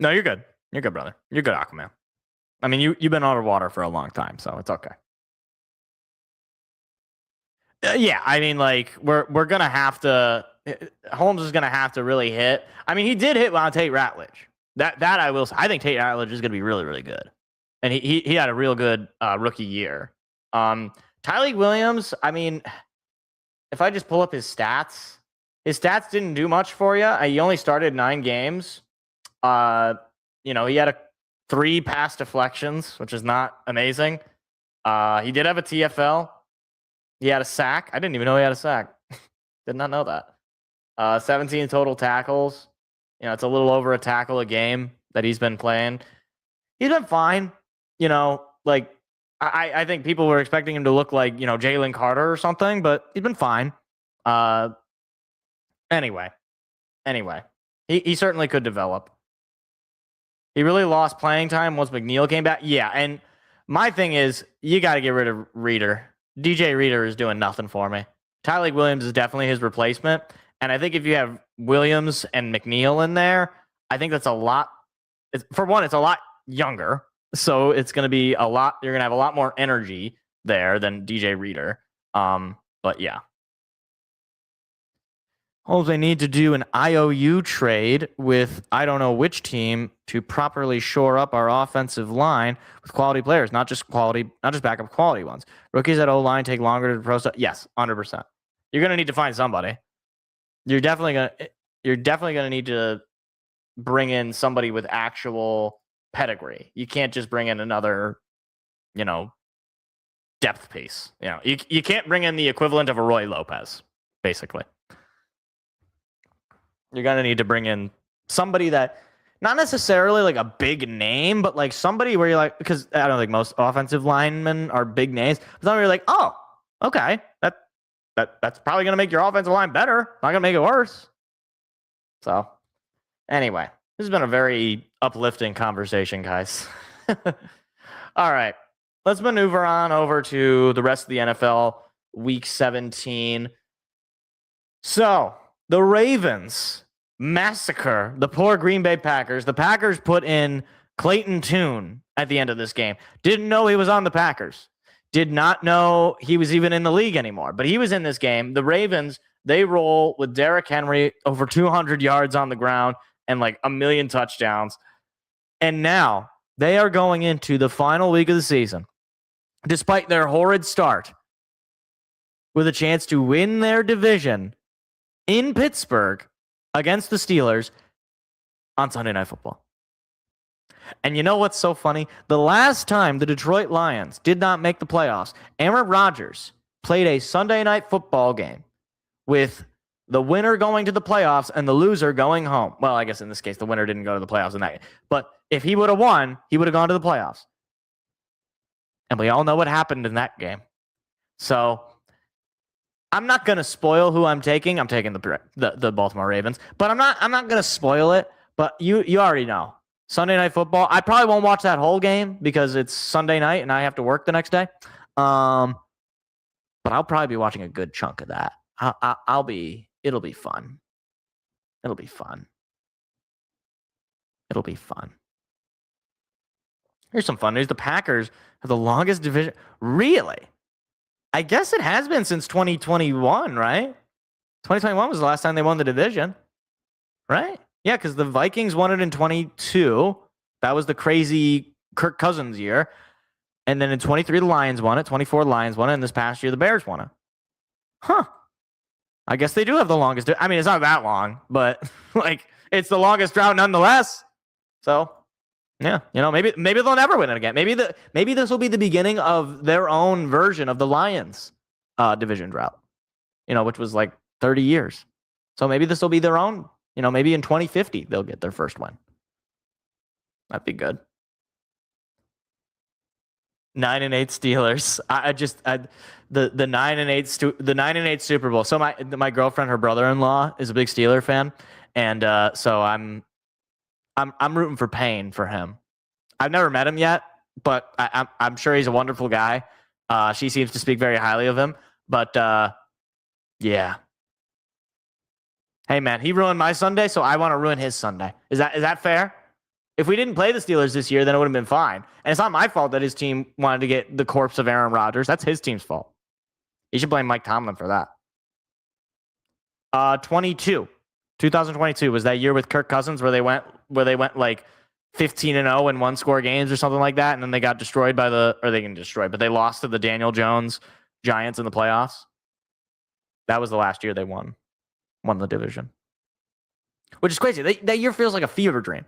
No, you're good. You're good, brother. You're good, Aquaman. I mean, you've been underwater for a long time, so it's okay. Yeah, I mean, like we're gonna have to. Holmes is gonna have to really hit. I mean, he did hit on Tate Ratledge. That I will. I think Tate Ratledge is gonna be really, really good, and he had a real good rookie year. Tyleik Williams. I mean, if I just pull up his stats didn't do much for you. He only started 9 games. He had 3 pass deflections, which is not amazing. He did have a TFL. He had a sack. I didn't even know he had a sack. Did not know that. 17 total tackles. You know, it's a little over a tackle a game that he's been playing. He's been fine. You know, like I think people were expecting him to look like, Jalen Carter or something, but he's been fine. Anyway, he certainly could develop. He really lost playing time once McNeil came back. Yeah, and my thing is, you got to get rid of Reader. DJ Reader is doing nothing for me. Tyleik Williams is definitely his replacement. And I think if you have Williams and McNeil in there, I think that's a lot. For one, it's a lot younger. So it's going to be a lot. You're going to have a lot more energy there than DJ Reader. But yeah. Oh, they need to do an IOU trade with I don't know which team to properly shore up our offensive line with quality players, not just backup quality ones. Rookies at O-line take longer to process. Yes, 100%. You're going to need to find somebody. You're definitely gonna need to bring in somebody with actual pedigree. You can't just bring in another, depth piece. You can't bring in the equivalent of a Roy Lopez, basically. You're gonna need to bring in somebody that not necessarily like a big name, but like somebody where you're like, because I don't think most offensive linemen are big names. But somebody you're like, oh, okay, that's probably going to make your offensive line better. Not going to make it worse. So, anyway, this has been a very uplifting conversation, guys. All right, let's maneuver on over to the rest of the NFL, Week 17. So, the Ravens massacre the poor Green Bay Packers. The Packers put in Clayton Tune at the end of this game. Didn't know he was on the Packers. Did not know he was even in the league anymore, but he was in this game. The Ravens, they roll with Derrick Henry over 200 yards on the ground and like 1 million touchdowns. And now they are going into the final week of the season, despite their horrid start, with a chance to win their division in Pittsburgh against the Steelers on Sunday Night Football. And you know what's so funny? The last time the Detroit Lions did not make the playoffs, Aaron Rodgers played a Sunday Night Football game with the winner going to the playoffs and the loser going home. Well, I guess in this case, the winner didn't go to the playoffs in that game. But if he would have won, he would have gone to the playoffs. And we all know what happened in that game. So I'm not going to spoil who I'm taking. I'm taking the Baltimore Ravens. But I'm not going to spoil it. But you already know. Sunday Night Football. I probably won't watch that whole game because it's Sunday night and I have to work the next day. but I'll probably be watching a good chunk of that. It'll be fun. It'll be fun. It'll be fun. Here's some fun news. The Packers have the longest division. Really? I guess it has been since 2021, right? 2021 was the last time they won the division, right? Yeah, because the Vikings won it in 22. That was the crazy Kirk Cousins year. And then in 23, the Lions won it. 24, the Lions won it. And this past year, the Bears won it. Huh. I guess they do have the longest. I mean, it's not that long, but like it's the longest drought nonetheless. So, yeah, maybe they'll never win it again. Maybe this will be the beginning of their own version of the Lions division drought, which was like 30 years. So maybe this will be their own, maybe in 2050, they'll get their first win. That'd be good. 9-8 Steelers. The 9-8 Super Bowl. So my girlfriend, her brother-in-law is a big Steeler fan. And so I'm rooting for Payne for him. I've never met him yet, but I'm sure he's a wonderful guy. She seems to speak very highly of him. But yeah. Hey man, he ruined my Sunday, so I want to ruin his Sunday. Is that fair? If we didn't play the Steelers this year, then it would have been fine. And it's not my fault that his team wanted to get the corpse of Aaron Rodgers. That's his team's fault. You should blame Mike Tomlin for that. 2022 was that year with Kirk Cousins where they went like 15-0 in one-score games or something like that, and then they got destroyed but they lost to the Daniel Jones Giants in the playoffs. That was the last year they won the division, which is crazy. That year feels like a fever dream.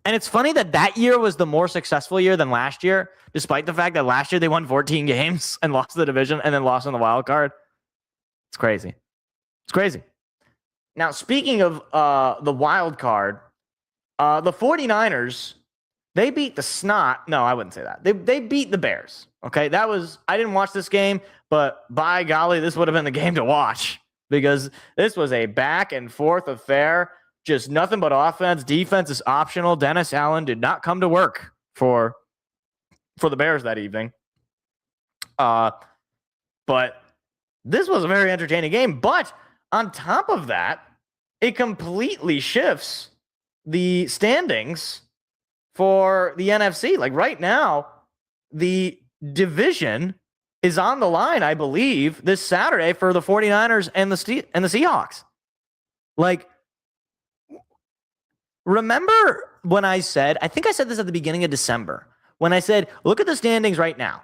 And it's funny that year was the more successful year than last year, despite the fact that last year they won 14 games and lost the division and then lost in the wild card. It's crazy. It's crazy. Now, speaking of the wild card, the 49ers, they beat the snot. No, I wouldn't say that. They beat the Bears. Okay, I didn't watch this game, but by golly, this would have been the game to watch because this was a back and forth affair. Just nothing but offense. Defense is optional. Dennis Allen did not come to work for the Bears that evening. But this was a very entertaining game. But on top of that, it completely shifts the standings for the NFC. Like right now, the division is on the line, I believe, this Saturday for the 49ers and the Seahawks. Like, remember when I said this at the beginning of December, when I said, look at the standings right now.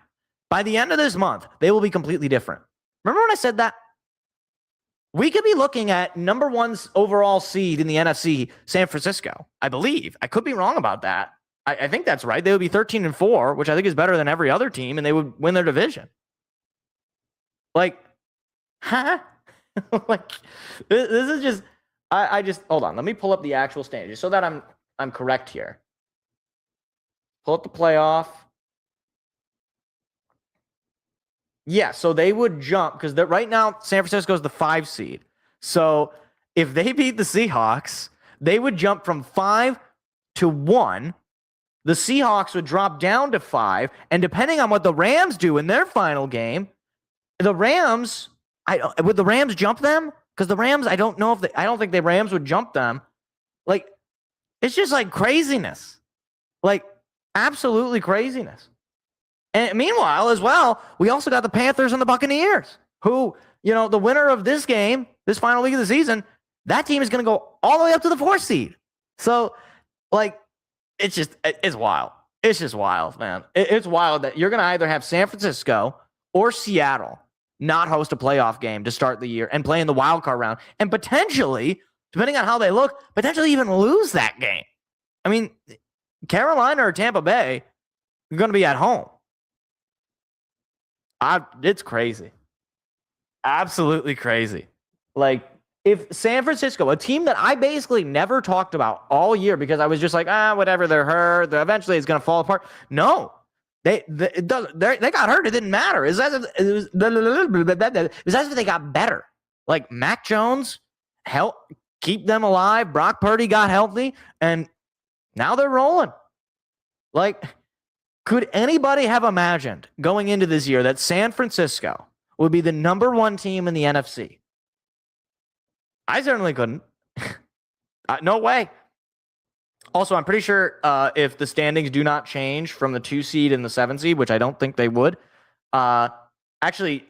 By the end of this month, they will be completely different. Remember when I said that? We could be looking at number 1 overall seed in the NFC, San Francisco, I believe. I could be wrong about that. I think that's right. They would be 13-4, which I think is better than every other team, and they would win their division. Like, huh? Like, this is just... I just hold on. Let me pull up the actual standings so that I'm correct here. Pull up the playoff. Yeah, so they would jump because right now San Francisco is the 5 seed. So if they beat the Seahawks, they would jump from 5 to 1. The Seahawks would drop down to 5, and depending on what the Rams do in their final game, the Rams would the Rams jump them? Because the Rams, I don't think the Rams would jump them. Like, it's just like craziness. Like, absolutely craziness. And meanwhile, as well, we also got the Panthers and the Buccaneers, who, the winner of this game, this final week of the season, that team is going to go all the way up to the 4th seed. So, like, it's wild. It's just wild, man. It's wild that you're going to either have San Francisco or Seattle not host a playoff game to start the year and play in the wild card round and potentially, depending on how they look, potentially even lose that game. I mean, Carolina or Tampa Bay are going to be at home. It's crazy. Absolutely crazy. Like, if San Francisco, a team that I basically never talked about all year because I was just like, whatever, they're hurt. Eventually it's going to fall apart. No. They got hurt. It didn't matter. It was as if they got better. Like, Mac Jones helped keep them alive. Brock Purdy got healthy, and now they're rolling. Like, could anybody have imagined going into this year that San Francisco would be the number one team in the NFC. I certainly couldn't. No way. Also, I'm pretty sure if the standings do not change from the 2 seed and the 7 seed, which I don't think they would, actually,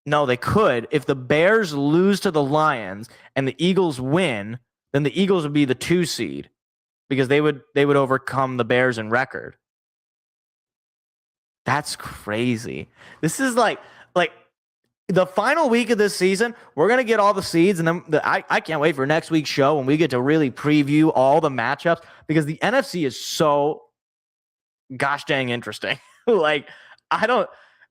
no, they could. If the Bears lose to the Lions and the Eagles win, then the Eagles would be the 2 seed because they would overcome the Bears in record. That's crazy. This is like the final week of this season, we're going to get all the seeds, and then I can't wait for next week's show when we get to really preview all the matchups because the NFC is so gosh dang interesting. Right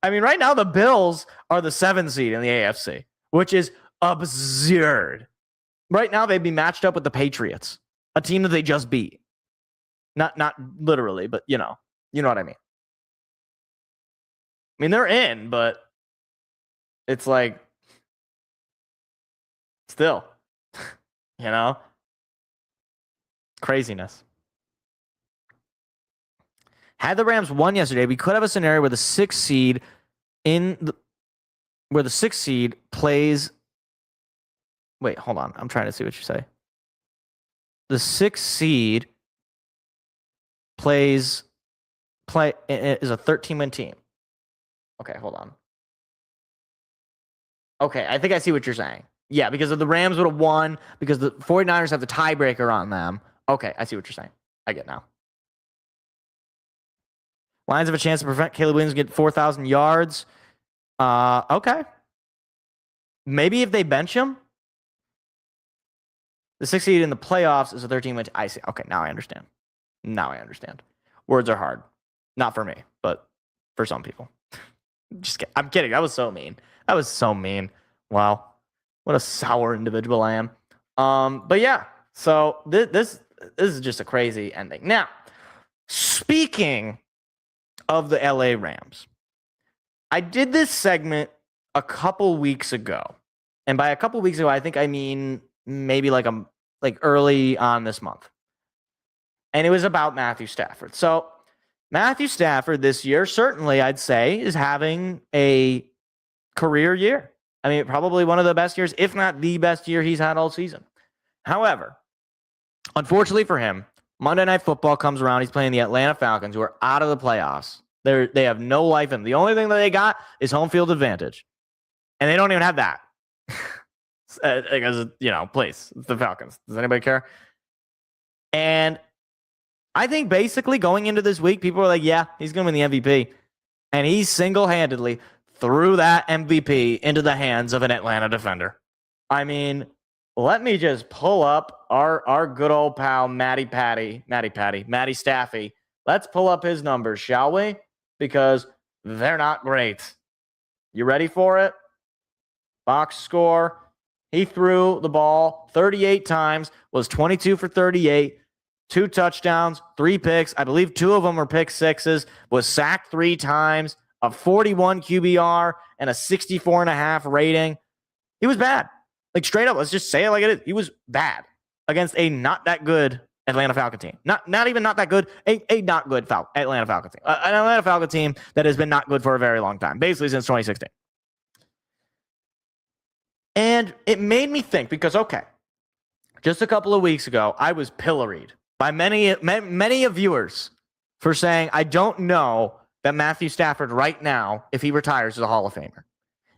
now the Bills are the 7 seed in the AFC, which is absurd. Right now they'd be matched up with the Patriots, a team that they just beat. Not literally, but you know what I mean. I mean, they're in, but it's like, still, craziness. Had the Rams won yesterday, we could have a scenario where the 6th seed plays. Wait, hold on. I'm trying to see what you say. The 6th seed is a 13-win team. Okay, hold on. Okay, I think I see what you're saying. Yeah, because if the Rams would have won, because the 49ers have the tiebreaker on them. Okay, I see what you're saying. I get it now. Lions have a chance to prevent Caleb Williams get 4,000 yards. Okay. Maybe if they bench him. The 6th seed in the playoffs is a 13-win. I see. Okay, now I understand. Words are hard. Not for me, but for some people. Just kidding. I'm kidding. That was so mean. Wow. What a sour individual I am. But yeah, so this is just a crazy ending. Now, speaking of the LA Rams, I did this segment a couple weeks ago. And by a couple weeks ago, I think I mean maybe like early on this month. And it was about Matthew Stafford. So Matthew Stafford this year, certainly I'd say, is having a career year. I mean, probably one of the best years, if not the best year he's had all season. However, unfortunately for him, Monday Night Football comes around. He's playing the Atlanta Falcons, who are out of the playoffs. They have no life in them. The only thing that they got is home field advantage. And they don't even have that. Because, please, it's the Falcons. Does anybody care? And I think basically going into this week, people are like, yeah, he's going to win the MVP. And he single-handedly threw that MVP into the hands of an Atlanta defender. I mean, let me just pull up our good old pal, Matty Staffy. Let's pull up his numbers, shall we? Because they're not great. You ready for it? Box score. He threw the ball 38 times, was 22 for 38, 2 touchdowns, 3 picks. I believe 2 of them were pick sixes, was sacked 3 times, a 41 QBR, and a 64.5 rating. He was bad. Like, straight up, let's just say it like it is. He was bad against a not that good Atlanta Falcon team. Not even not that good, a not good Atlanta Falcon team. An Atlanta Falcon team that has been not good for a very long time, basically since 2016. And it made me think because, okay, just a couple of weeks ago, I was pilloried by many of viewers for saying, I don't know that Matthew Stafford right now, if he retires, is a Hall of Famer.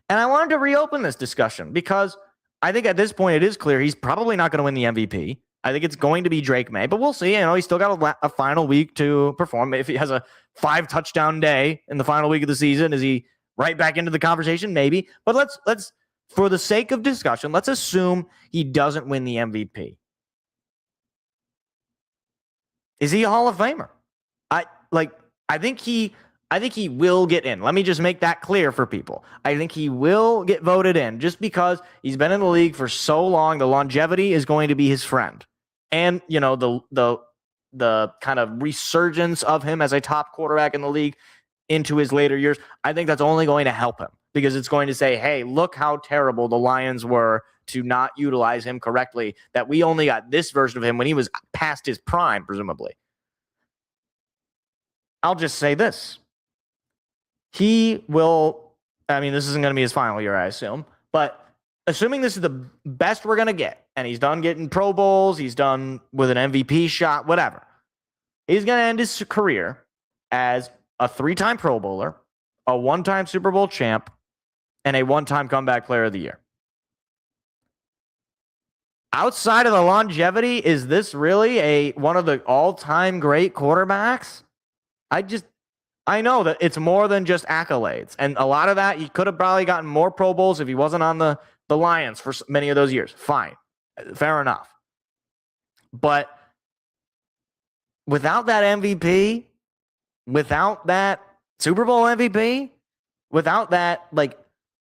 And I wanted to reopen this discussion because I think at this point it is clear he's probably not going to win the MVP. I think it's going to be Drake May, but we'll see. He's still got a final week to perform. If he has a 5-touchdown day in the final week of the season, is he right back into the conversation? Maybe. But let's for the sake of discussion, let's assume he doesn't win the MVP. Is he a Hall of Famer? I think he will get in. Let me just make that clear for people. I think he will get voted in just because he's been in the league for so long. The longevity is going to be his friend. And, the kind of resurgence of him as a top quarterback in the league into his later years, I think that's only going to help him because it's going to say, hey, look how terrible the Lions were to not utilize him correctly, that we only got this version of him when he was past his prime, presumably. I'll just say this. He will I mean, this isn't going to be his final year, I assume. But assuming this is the best we're going to get, and he's done getting Pro Bowls, he's done with an MVP shot, whatever. He's going to end his career as a 3-time Pro Bowler, a 1-time Super Bowl champ, and a 1-time comeback player of the year. Outside of the longevity, is this really one of the all-time great quarterbacks? I know that it's more than just accolades. And a lot of that, he could have probably gotten more Pro Bowls if he wasn't on the Lions for many of those years. Fine. Fair enough. But without that MVP, without that Super Bowl MVP, without that,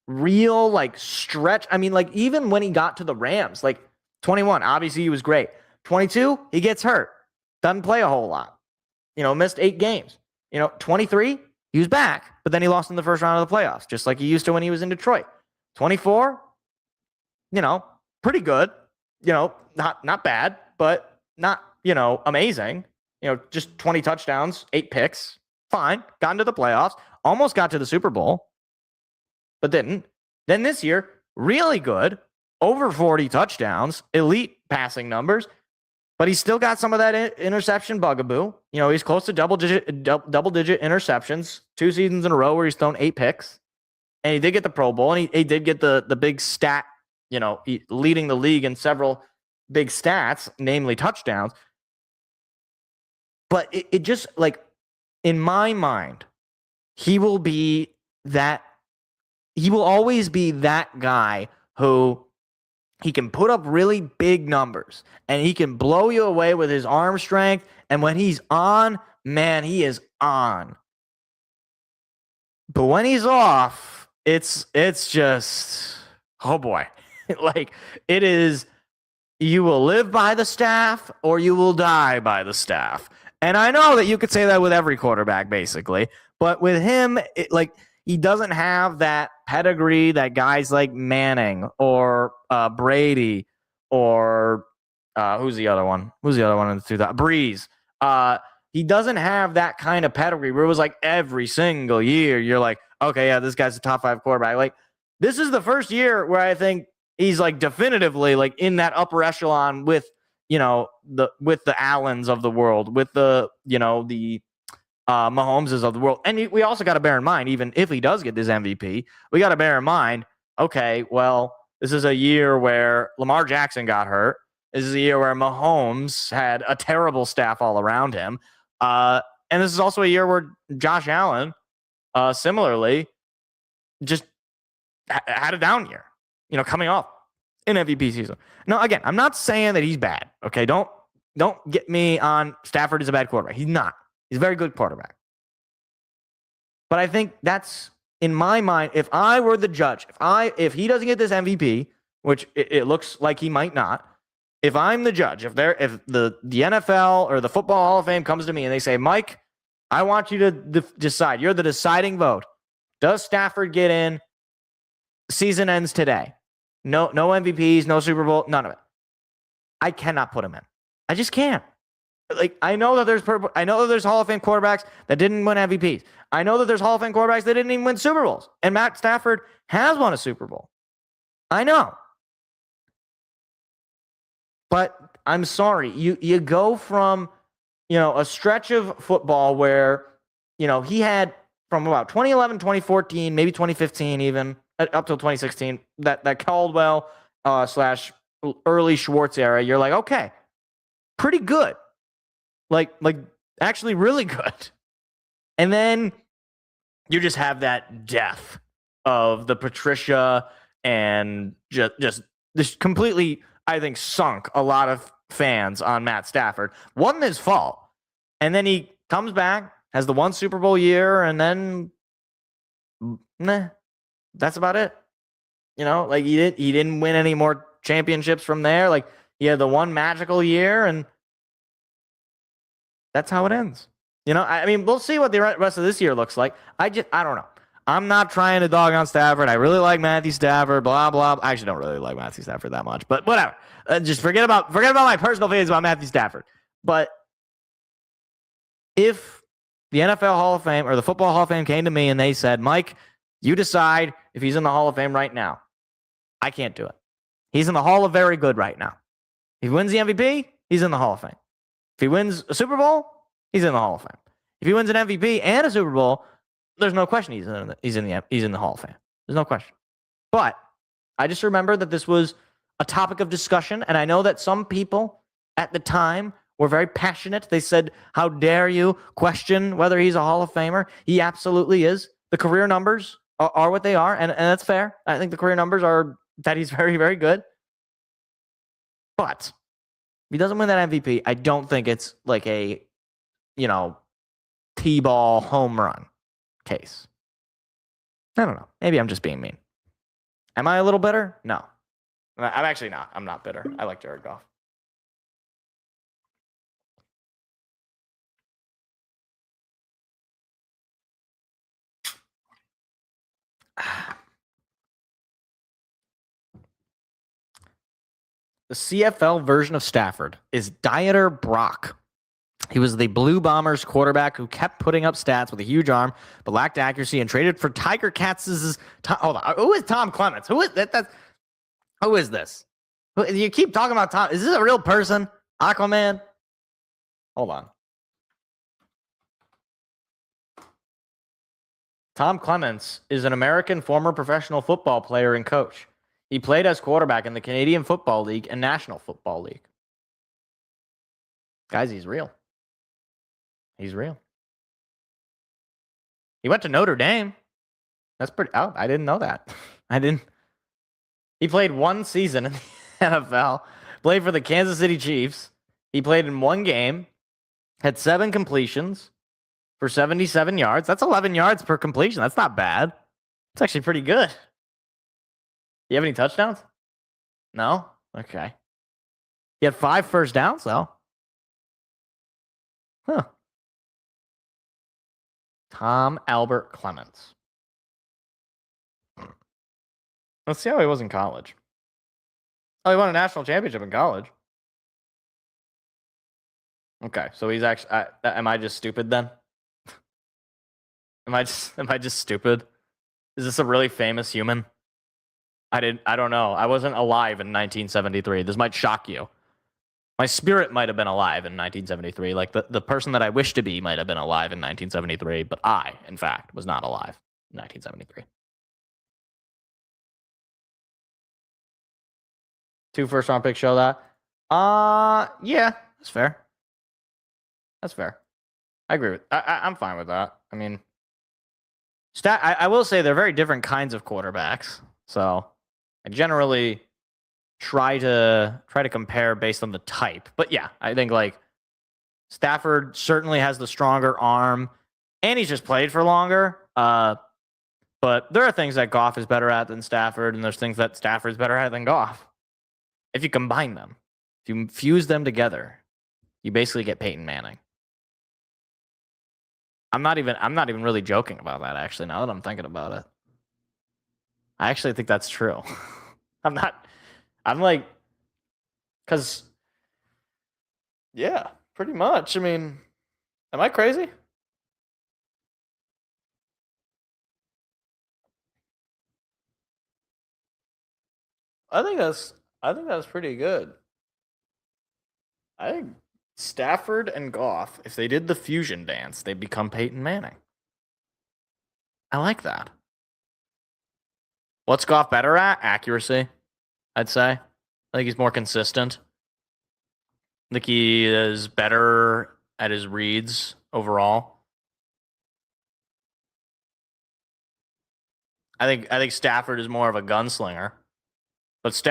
real, stretch. I mean, even when he got to the Rams, 21, obviously he was great. 22, he gets hurt. Doesn't play a whole lot. Missed 8 games. 23, he was back, but then he lost in the first round of the playoffs, just like he used to when he was in Detroit. 24, pretty good. Not bad, but not, amazing. Just 20 touchdowns, 8 picks. Fine. Got into the playoffs. Almost got to the Super Bowl, but didn't. Then this year, really good. Over 40 touchdowns, elite passing numbers, but he's still got some of that interception bugaboo. He's close to double-digit interceptions, 2 seasons in a row where he's thrown 8 picks. And he did get the Pro Bowl, and he did get the big stat, leading the league in several big stats, namely touchdowns. But it just, in my mind, he will always be that guy who he can put up really big numbers and he can blow you away with his arm strength. And when he's on, man, he is on. But when he's off, it's just, oh boy. It is, you will live by the staff or you will die by the staff. And I know that you could say that with every quarterback, basically. But with him, he doesn't have that pedigree that guys like Manning or Brady or who's the other one? Who's the other one in the 2000? Breeze. He doesn't have that kind of pedigree where it was every single year you're like, okay, yeah, this guy's a top 5 quarterback. This is the first year where I think he's definitively in that upper echelon with the Allens of the world, with the Mahomeses of the world. And we also got to bear in mind, even if he does get this MVP, we got to bear in mind, okay, well, this is a year where Lamar Jackson got hurt. This is a year where Mahomes had a terrible staff all around him. And this is also a year where Josh Allen, similarly, just had a down year, coming off an MVP season. Now, again, I'm not saying that he's bad, okay? Don't get me on Stafford is a bad quarterback. He's not. He's a very good quarterback. But I think that's, in my mind, if I were the judge, if he doesn't get this MVP, which it looks like he might not, if I'm the judge, if the NFL or the Football Hall of Fame comes to me and they say, Mike, I want you to decide. You're the deciding vote. Does Stafford get in? Season ends today. No MVPs, no Super Bowl, none of it. I cannot put him in. I just can't. I know that there's Hall of Fame quarterbacks that didn't win MVPs. I know that there's Hall of Fame quarterbacks that didn't even win Super Bowls. And Matt Stafford has won a Super Bowl. I know. But I'm sorry. You go from, a stretch of football where, he had from about 2011, 2014, maybe 2015 even, up till 2016, that Caldwell / early Schwartz era. You're like, okay, pretty good. Actually really good. And then you just have that death of the Patricia and just this completely, I think, sunk a lot of fans on Matt Stafford. Wasn't his fault. And then he comes back, has the 1 Super Bowl year, and then that's about it. He didn't win any more championships from there. He had the 1 magical year, and that's how it ends. I mean, we'll see what the rest of this year looks like. I don't know. I'm not trying to dog on Stafford. I really like Matthew Stafford, blah, blah. I actually don't really like Matthew Stafford that much, but whatever. Just forget about my personal feelings about Matthew Stafford. But if the NFL Hall of Fame or the Football Hall of Fame came to me and they said, Mike, You decide if he's in the Hall of Fame right now. I can't do it. He's in the Hall of Very Good right now. If he wins the MVP, he's in the Hall of Fame. If he wins a Super Bowl, he's in the Hall of Fame. If he wins an MVP and a Super Bowl, there's no question he's in the Hall of Fame. There's no question. But I just remember that this was a topic of discussion, and I know that some people at the time were very passionate. They said, how dare you question whether he's a Hall of Famer? He absolutely is. The career numbers are what they are, and that's fair. I think the career numbers are that he's very, very good. But if he doesn't win that MVP, I don't think it's like a, T-ball home run case. I don't know. Maybe I'm just being mean. Am I a little bitter? No. I'm actually not. I'm not bitter. I like Jared Goff. The CFL version of Stafford is Dieter Brock. He was the Blue Bombers quarterback who kept putting up stats with a huge arm, but lacked accuracy and traded for Tiger Cats'. Hold on. Who is Tom Clements? Who is that? Who is this? You keep talking about Tom. Is this a real person? Aquaman? Hold on. Tom Clements is an American former professional football player and coach. He played as quarterback in the Canadian Football League and National Football League. Guys, he's real. He's real. He went to Notre Dame. That's pretty. Oh, I didn't know that. He played one season in the NFL, played for the Kansas City Chiefs. He played in one game, had 7 completions for 77 yards. That's 11 yards per completion. That's not bad. It's actually pretty good. You have any touchdowns? No? Okay. He had 5 first downs, though. Huh. Tom Albert Clements. Let's see how he was in college. Oh, he won a national championship in college. Okay, so he's actually. Am I just stupid then? Am I just stupid? Is this a really famous human? I don't know. I wasn't alive in 1973. This might shock you. My spirit might have been alive in 1973. Like the person that I wish to be might have been alive in 1973, but I, in fact, was not alive in 1973. 2 first-round picks show that. Yeah, that's fair. That's fair. I agree with. I'm fine with that. I mean, I will say they're very different kinds of quarterbacks. So I generally try to compare based on the type. But yeah, I think like Stafford certainly has the stronger arm, and he's just played for longer. But there are things that Goff is better at than Stafford, and there's things that Stafford's better at than Goff. If you combine them, if you fuse them together, you basically get Peyton Manning. I'm not even really joking about that, actually, now that I'm thinking about it. I actually think that's true. Because, yeah, pretty much. I mean, am I crazy? I think that's pretty good. I think Stafford and Goff, if they did the fusion dance, they'd become Peyton Manning. I like that. What's Goff better at? Accuracy, I'd say. I think he's more consistent. I think he is better at his reads overall. I think Stafford is more of a gunslinger. But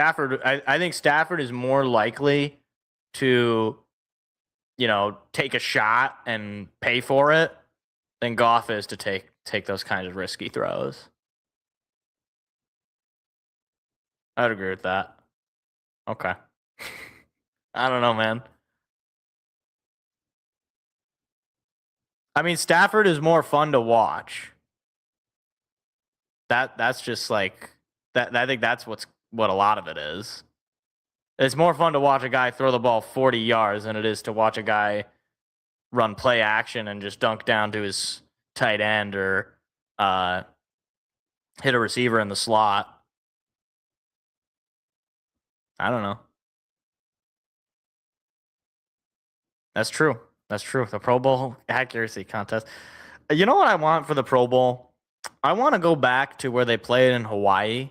I think Stafford is more likely to, take a shot and pay for it than Goff is to take those kinds of risky throws. I would agree with that. Okay. I don't know, man. I mean, Stafford is more fun to watch. That's just like that. I think that's what a lot of it is. It's more fun to watch a guy throw the ball 40 yards than it is to watch a guy run play action and just dunk down to his tight end or hit a receiver in the slot. I don't know. That's true. That's true. The Pro Bowl accuracy contest. You know what I want for the Pro Bowl? I want to go back to where they played in Hawaii.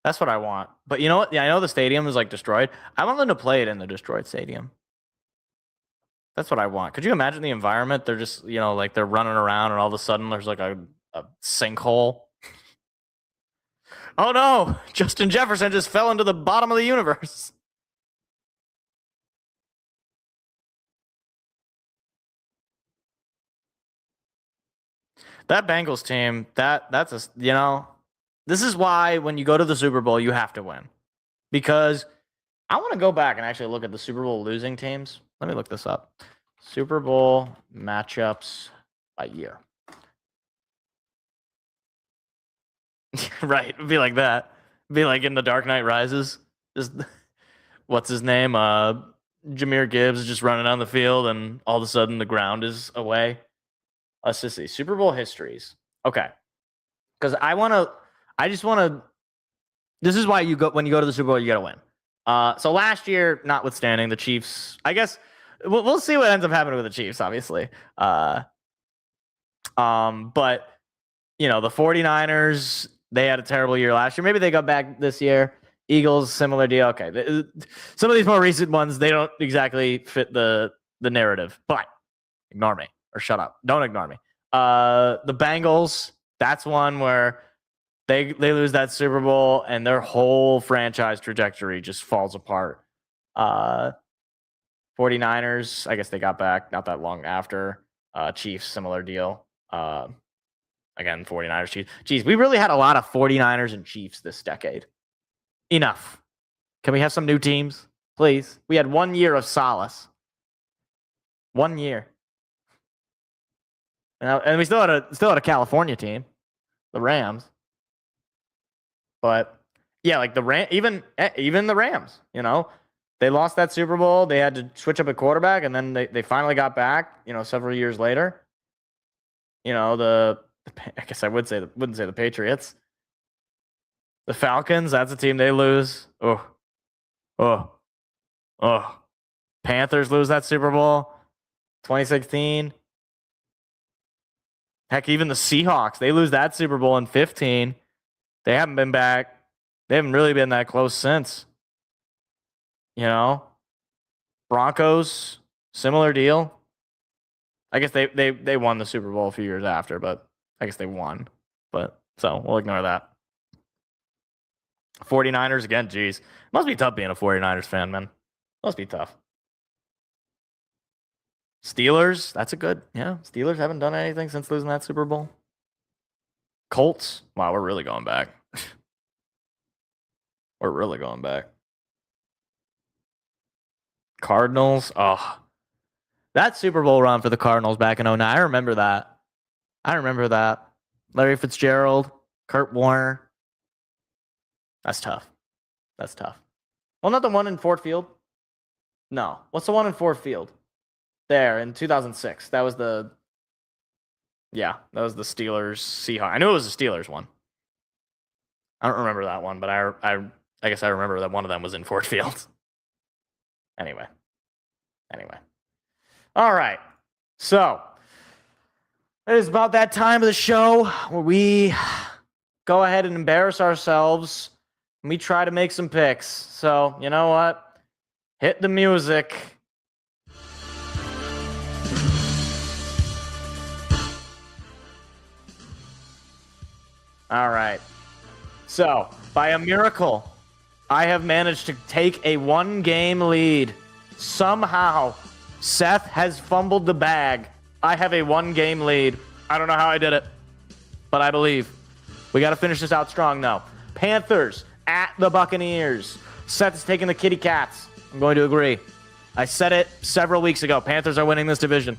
That's what I want. But you know what? Yeah, I know the stadium is like destroyed. I want them to play it in the destroyed stadium. That's what I want. Could you imagine the environment? They're just, like they're running around and all of a sudden there's like a sinkhole. Oh no, Justin Jefferson just fell into the bottom of the universe. That Bengals team, this is why when you go to the Super Bowl, you have to win. Because I want to go back and actually look at the Super Bowl losing teams. Let me look this up. Super Bowl matchups by year. Right. It'd be like that. It'd be like in The Dark Knight Rises. Just, what's his name? Jahmyr Gibbs is just running on the field and all of a sudden the ground is away. Let's just see. Super Bowl histories. Okay. Because this is why when you go to the Super Bowl, you got to win. So last year, notwithstanding the Chiefs, I guess we'll see what ends up happening with the Chiefs, obviously. But the 49ers, they had a terrible year last year. Maybe they got back this year. Eagles, similar deal. Okay. Some of these more recent ones, they don't exactly fit the narrative, but ignore me or shut up. Don't ignore me. The Bengals, that's one where they lose that Super Bowl and their whole franchise trajectory just falls apart. 49ers, I guess they got back not that long after. Chiefs, similar deal. Again, 49ers, Chiefs. Geez, we really had a lot of 49ers and Chiefs this decade. Enough. Can we have some new teams, please? We had 1 year of solace. 1 year. And we still had a California team, the Rams. But yeah, like even the Rams, they lost that Super Bowl. They had to switch up a quarterback, and then they finally got back, several years later. I guess I wouldn't say the Patriots. The Falcons, that's a team they lose. Oh. Panthers lose that Super Bowl. 2016. Heck, even the Seahawks, they lose that Super Bowl in 15. They haven't been back. They haven't really been that close since. Broncos, similar deal. I guess they won the Super Bowl a few years after, but I guess they won. But so we'll ignore that. 49ers again, geez. Must be tough being a 49ers fan, man. Must be tough. Steelers, that's a good, Steelers haven't done anything since losing that Super Bowl. Colts, wow, we're really going back. We're really going back. Cardinals, that Super Bowl run for the Cardinals back in 2009, I remember that. Larry Fitzgerald, Kurt Warner. That's tough. Well, not the one in Ford Field. No. What's the one in Ford Field? There in 2006. That was the Steelers Seahawks. I knew it was the Steelers one. I don't remember that one, but I guess I remember that one of them was in Ford Field. Anyway. All right. So it is about that time of the show where we go ahead and embarrass ourselves and we try to make some picks. So, you know what? Hit the music. All right. So, by a miracle, I have managed to take a 1-game lead. Somehow, Seth has fumbled the bag. I have a 1-game lead. I don't know how I did it, but I believe. We got to finish this out strong, though. Panthers at the Buccaneers. Seth is taking the Kitty Cats. I'm going to agree. I said it several weeks ago. Panthers are winning this division.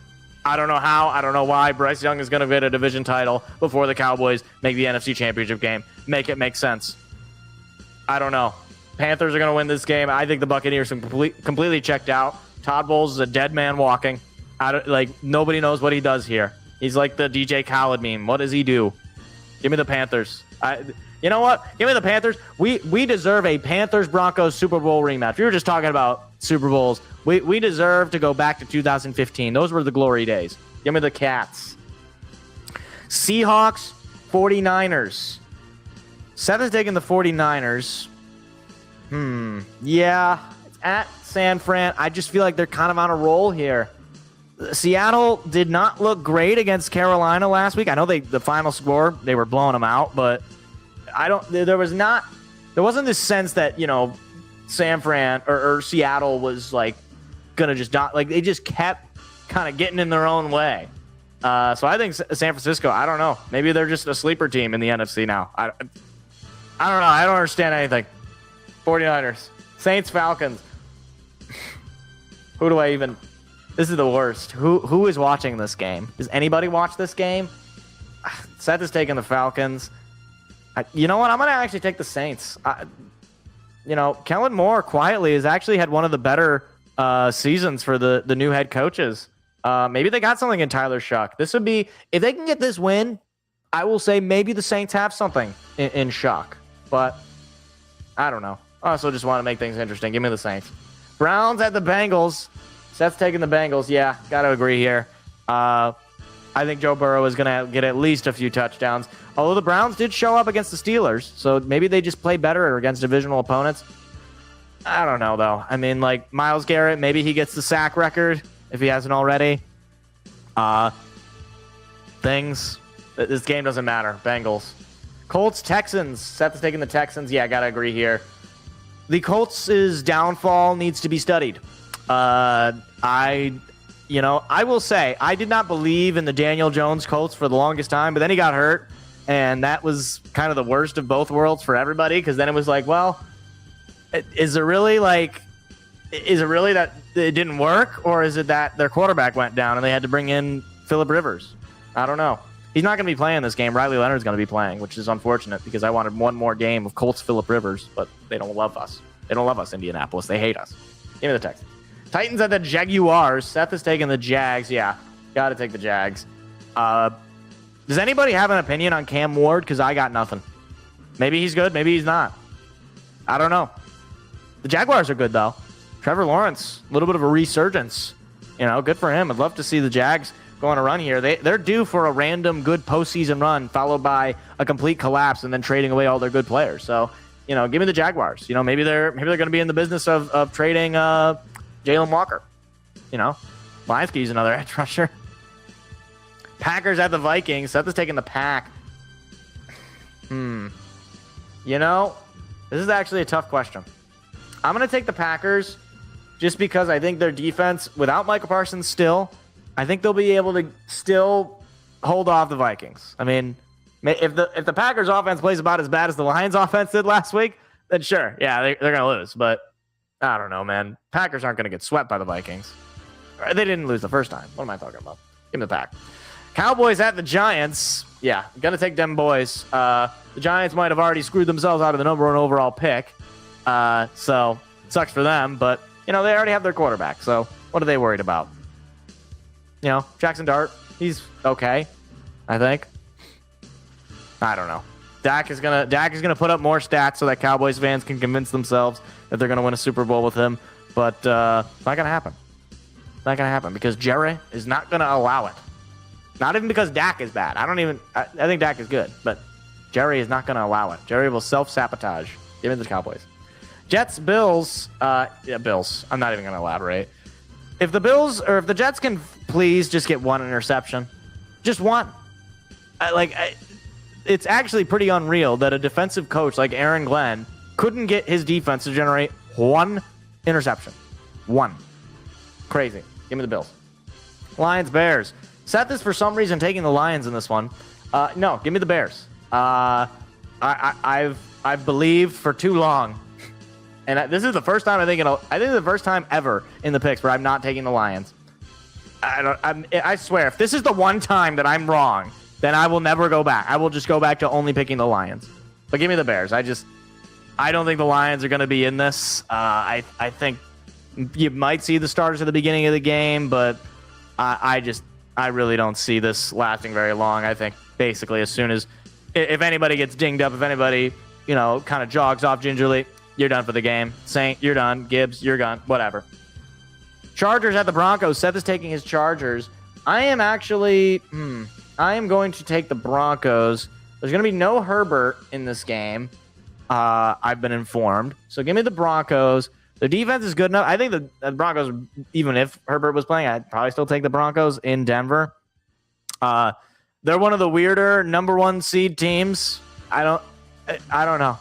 I don't know how. I don't know why. Bryce Young is going to get a division title before the Cowboys make the NFC Championship game. Make it make sense. I don't know. Panthers are going to win this game. I think the Buccaneers are completely checked out. Todd Bowles is a dead man walking. Nobody knows what he does here. He's like the DJ Khaled meme. What does he do? Give me the Panthers. You know what? Give me the Panthers. We deserve a Panthers-Broncos Super Bowl rematch. We were just talking about Super Bowls. We deserve to go back to 2015. Those were the glory days. Give me the Cats. Seahawks, 49ers. Seth is taking the 49ers. Yeah. It's at San Fran. I just feel like they're kind of on a roll here. Seattle did not look great against Carolina last week. I know the final score, they were blowing them out, but there wasn't this sense that, San Fran or Seattle was like going to just not, like they just kept kind of getting in their own way. So I think San Francisco, I don't know. Maybe they're just a sleeper team in the NFC now. I don't know. I don't understand anything. 49ers. Saints, Falcons. Who do I even... This is the worst. Who is watching this game? Does anybody watch this game? Seth is taking the Falcons. You know what? I'm going to actually take the Saints. Kellen Moore quietly has actually had one of the better seasons for the new head coaches. Maybe they got something in Tyler Shuck. This would be, if they can get this win, I will say maybe the Saints have something in Shuck. But I don't know. I also just want to make things interesting. Give me the Saints. Browns at the Bengals. Seth's taking the Bengals. Yeah, got to agree here. I think Joe Burrow is going to get at least a few touchdowns. Although the Browns did show up against the Steelers, so maybe they just play better against divisional opponents. I don't know, though. I mean, like, Myles Garrett, maybe he gets the sack record if he hasn't already. This game doesn't matter. Bengals. Colts, Texans. Seth is taking the Texans. Yeah, got to agree here. The Colts' downfall needs to be studied. I will say I did not believe in the Daniel Jones Colts for the longest time, but then he got hurt, and that was kind of the worst of both worlds for everybody, because then it was like, well, is it really that it didn't work, or is it that their quarterback went down and they had to bring in Phillip Rivers? I don't know. He's not going to be playing this game. Riley Leonard's going to be playing, which is unfortunate because I wanted one more game of Colts Phillip Rivers, but they don't love us. They don't love us, Indianapolis. They hate us. Give me the Texans. Titans at the Jaguars. Seth is taking the Jags. Yeah, got to take the Jags. Does anybody have an opinion on Cam Ward? Because I got nothing. Maybe he's good. Maybe he's not. I don't know. The Jaguars are good, though. Trevor Lawrence, a little bit of a resurgence. Good for him. I'd love to see the Jags go on a run here. They're due for a random good postseason run followed by a complete collapse and then trading away all their good players. So, give me the Jaguars. Maybe they're going to be in the business of trading Jalen Walker. Lionsky's another edge rusher. Packers at the Vikings. Seth is taking the Pack. This is actually a tough question. I'm going to take the Packers just because I think their defense, without Michael Parsons still, I think they'll be able to still hold off the Vikings. I mean, if the Packers offense plays about as bad as the Lions offense did last week, then sure, yeah, they're going to lose. But I don't know, man. Packers aren't going to get swept by the Vikings. They didn't lose the first time. What am I talking about? Give me the Pack. Cowboys at the Giants. Yeah, got to take them boys. The Giants might have already screwed themselves out of the number one overall pick. So it sucks for them, but they already have their quarterback. So what are they worried about? Jackson Dart, he's okay, I think. I don't know. Dak is gonna put up more stats so that Cowboys fans can convince themselves that they're gonna win a Super Bowl with him, but it's not gonna happen. It's not gonna happen because Jerry is not gonna allow it. Not even because Dak is bad. I think Dak is good, but Jerry is not gonna allow it. Jerry will self-sabotage. Give me the Cowboys. Jets, Bills. Bills. I'm not even gonna elaborate. If the Jets can please just get one interception, just one. It's actually pretty unreal that a defensive coach like Aaron Glenn couldn't get his defense to generate one interception. One. Crazy. Give me the Bills. Lions, Bears. Seth is for some reason taking the Lions in this one. No, give me the Bears. I've believed for too long. And this is the first time I think the first time ever in the picks where I'm not taking the Lions. I swear, if this is the one time that I'm wrong, then I will never go back. I will just go back to only picking the Lions. But give me the Bears. I don't think the Lions are going to be in this. I think you might see the starters at the beginning of the game, but I really don't see this lasting very long. I think basically as soon as if anybody gets dinged up, if anybody, kind of jogs off gingerly, you're done for the game. Saint, you're done. Gibbs, you're gone. Whatever. Chargers at the Broncos. Seth is taking his Chargers. I am going to take the Broncos. There's going to be no Herbert in this game. I've been informed. So give me the Broncos. The defense is good enough. I think the Broncos, even if Herbert was playing, I'd probably still take the Broncos in Denver. They're one of the weirder number 1 seed teams. I don't know.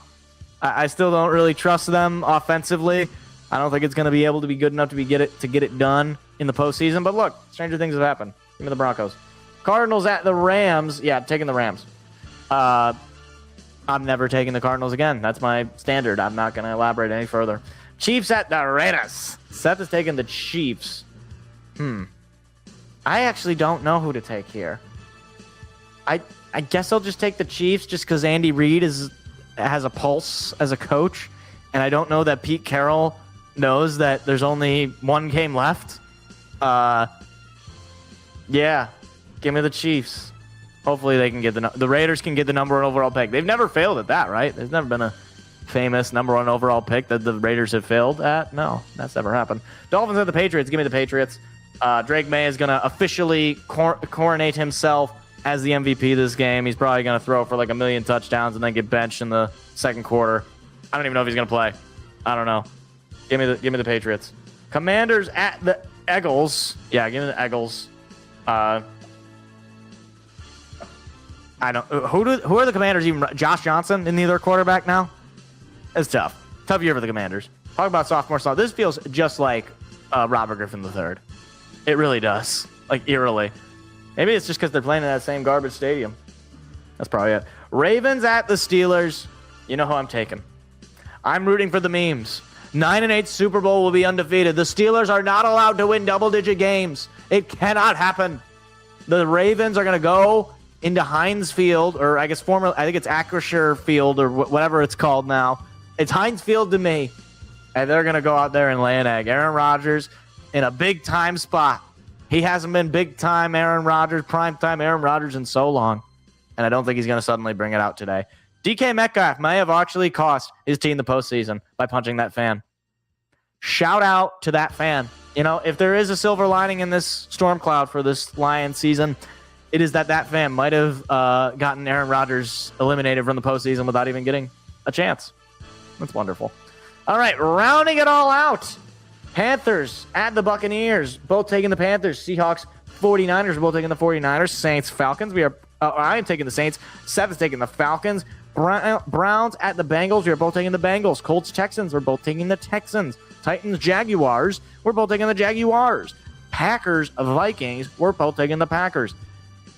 I still don't really trust them offensively. I don't think it's going to be able to be good enough to get it done in the postseason. But look, stranger things have happened. Give me the Broncos. Cardinals at the Rams. Yeah, taking the Rams. I'm never taking the Cardinals again. That's my standard. I'm not going to elaborate any further. Chiefs at the Raiders. Seth is taking the Chiefs. I actually don't know who to take here. I guess I'll just take the Chiefs just because Andy Reid has a pulse as a coach, and I don't know that Pete Carroll knows that there's only one game left. Yeah, give me the Chiefs. Hopefully they can get the Raiders can get the number 1 overall pick. They've never failed at that, right? There's never been a famous number 1 overall pick that the Raiders have failed at. No, that's never happened. Dolphins at the Patriots. Give me the Patriots. Drake May is going to officially coronate himself as the MVP of this game. He's probably going to throw for like 1 million touchdowns and then get benched in the second quarter. I don't even know if he's going to play. I don't know. Give me the Patriots. Commanders at the Eagles. Yeah, give me the Eagles. I don't. Who are the Commanders even? Josh Johnson in their quarterback now? It's tough. Tough year for the Commanders. Talk about sophomore slump. This feels just like Robert Griffin III. It really does. Like eerily. Maybe it's just because they're playing in that same garbage stadium. That's probably it. Ravens at the Steelers. You know who I'm taking. I'm rooting for the memes. 9-8 Super Bowl will be undefeated. The Steelers are not allowed to win double-digit games. It cannot happen. The Ravens are going to go into Heinz Field, or I think it's Acrisure Field, or whatever it's called now. It's Heinz Field to me. And they're going to go out there and lay an egg. Aaron Rodgers in a big-time spot. He hasn't been big-time Aaron Rodgers, prime-time Aaron Rodgers in so long. And I don't think he's going to suddenly bring it out today. DK Metcalf may have actually cost his team the postseason by punching that fan. Shout out to that fan. If there is a silver lining in this storm cloud for this Lions season, it is that fan might have gotten Aaron Rodgers eliminated from the postseason without even getting a chance. That's wonderful. All right, rounding it all out. Panthers at the Buccaneers, both taking the Panthers. Seahawks, 49ers, both taking the 49ers. Saints, Falcons. I am taking the Saints. Seth is taking the Falcons. Browns at the Bengals. We are both taking the Bengals. Colts, Texans. We're both taking the Texans. Titans, Jaguars. We're both taking the Jaguars. Packers, Vikings. We're both taking the Packers.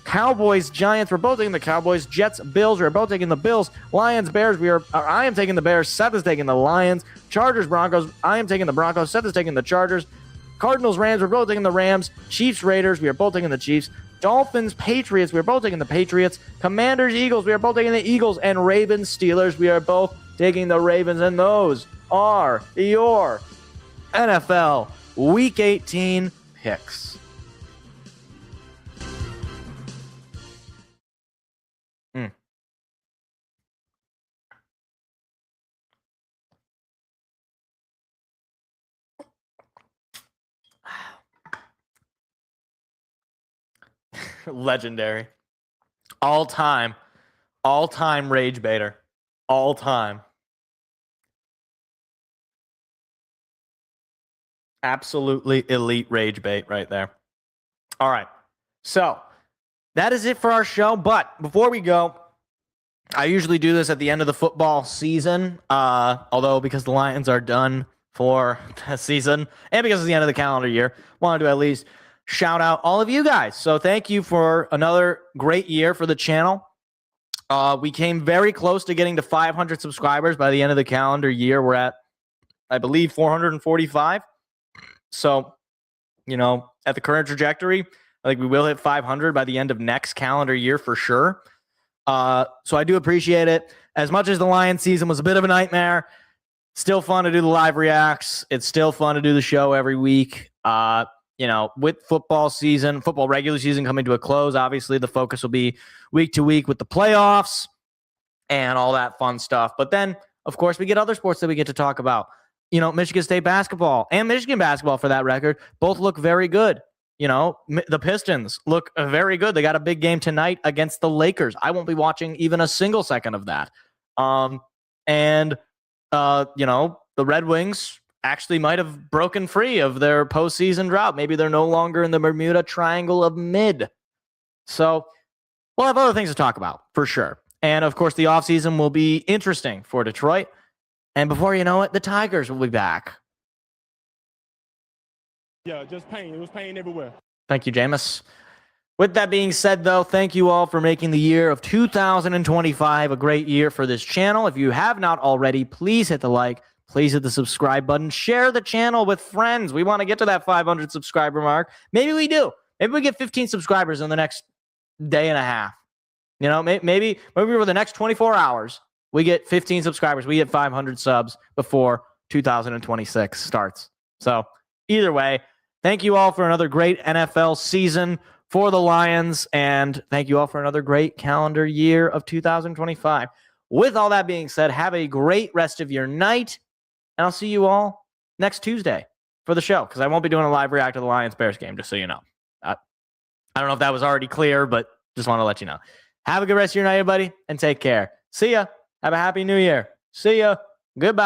Cowboys, Giants. We're both taking the Cowboys. Jets, Bills. We're both taking the Bills. Lions, Bears. I am taking the Bears. Seth is taking the Lions. Chargers, Broncos. I am taking the Broncos. Seth is taking the Chargers. Cardinals, Rams. We're both taking the Rams. Chiefs, Raiders. We are both taking the Chiefs. Dolphins, Patriots. We are both taking the Patriots. Commanders, Eagles. We are both taking the Eagles. And Ravens, Steelers. We are both taking the Ravens. And those are your NFL Week 18 picks. Legendary. All-time rage baiter. All-time. Absolutely elite rage bait right there. All right. So that is it for our show. But before we go, I usually do this at the end of the football season. Although because the Lions are done for the season and because it's the end of the calendar year, wanted to at least shout out all of you guys. So thank you for another great year for the channel. We came very close to getting to 500 subscribers by the end of the calendar year. We're at, I believe, 445. So, at the current trajectory, I think we will hit 500 by the end of next calendar year for sure. So I do appreciate it. As much as the Lions season was a bit of a nightmare, still fun to do the live reacts. It's still fun to do the show every week. With football regular season coming to a close, obviously the focus will be week to week with the playoffs. and all that fun stuff. But then, of course, we get other sports that we get to talk about. Michigan State basketball and Michigan basketball, for that record, both look very good. The Pistons look very good. They got a big game tonight against the Lakers. I won't be watching even a single second of that. The Red Wings actually might have broken free of their postseason drought. Maybe they're no longer in the Bermuda Triangle of mid. So we'll have other things to talk about for sure. And of course, the offseason will be interesting for Detroit. And before you know it, the Tigers will be back. Yeah, just pain. It was pain everywhere. Thank you, Jameis. With that being said, though, thank you all for making the year of 2025 a great year for this channel. If you have not already, please hit the like. Please hit the subscribe button. Share the channel with friends. We want to get to that 500 subscriber mark. Maybe we do. Maybe we get 15 subscribers in the next day and a half. Maybe over the next 24 hours, we get 15 subscribers. We get 500 subs before 2026 starts. So either way, thank you all for another great NFL season for the Lions, and thank you all for another great calendar year of 2025. With all that being said, have a great rest of your night, and I'll see you all next Tuesday for the show, because I won't be doing a live react to the Lions-Bears game, just so you know. I don't know if that was already clear, but just want to let you know. Have a good rest of your night, everybody, and take care. See ya. Have a happy new year. See ya. Goodbye.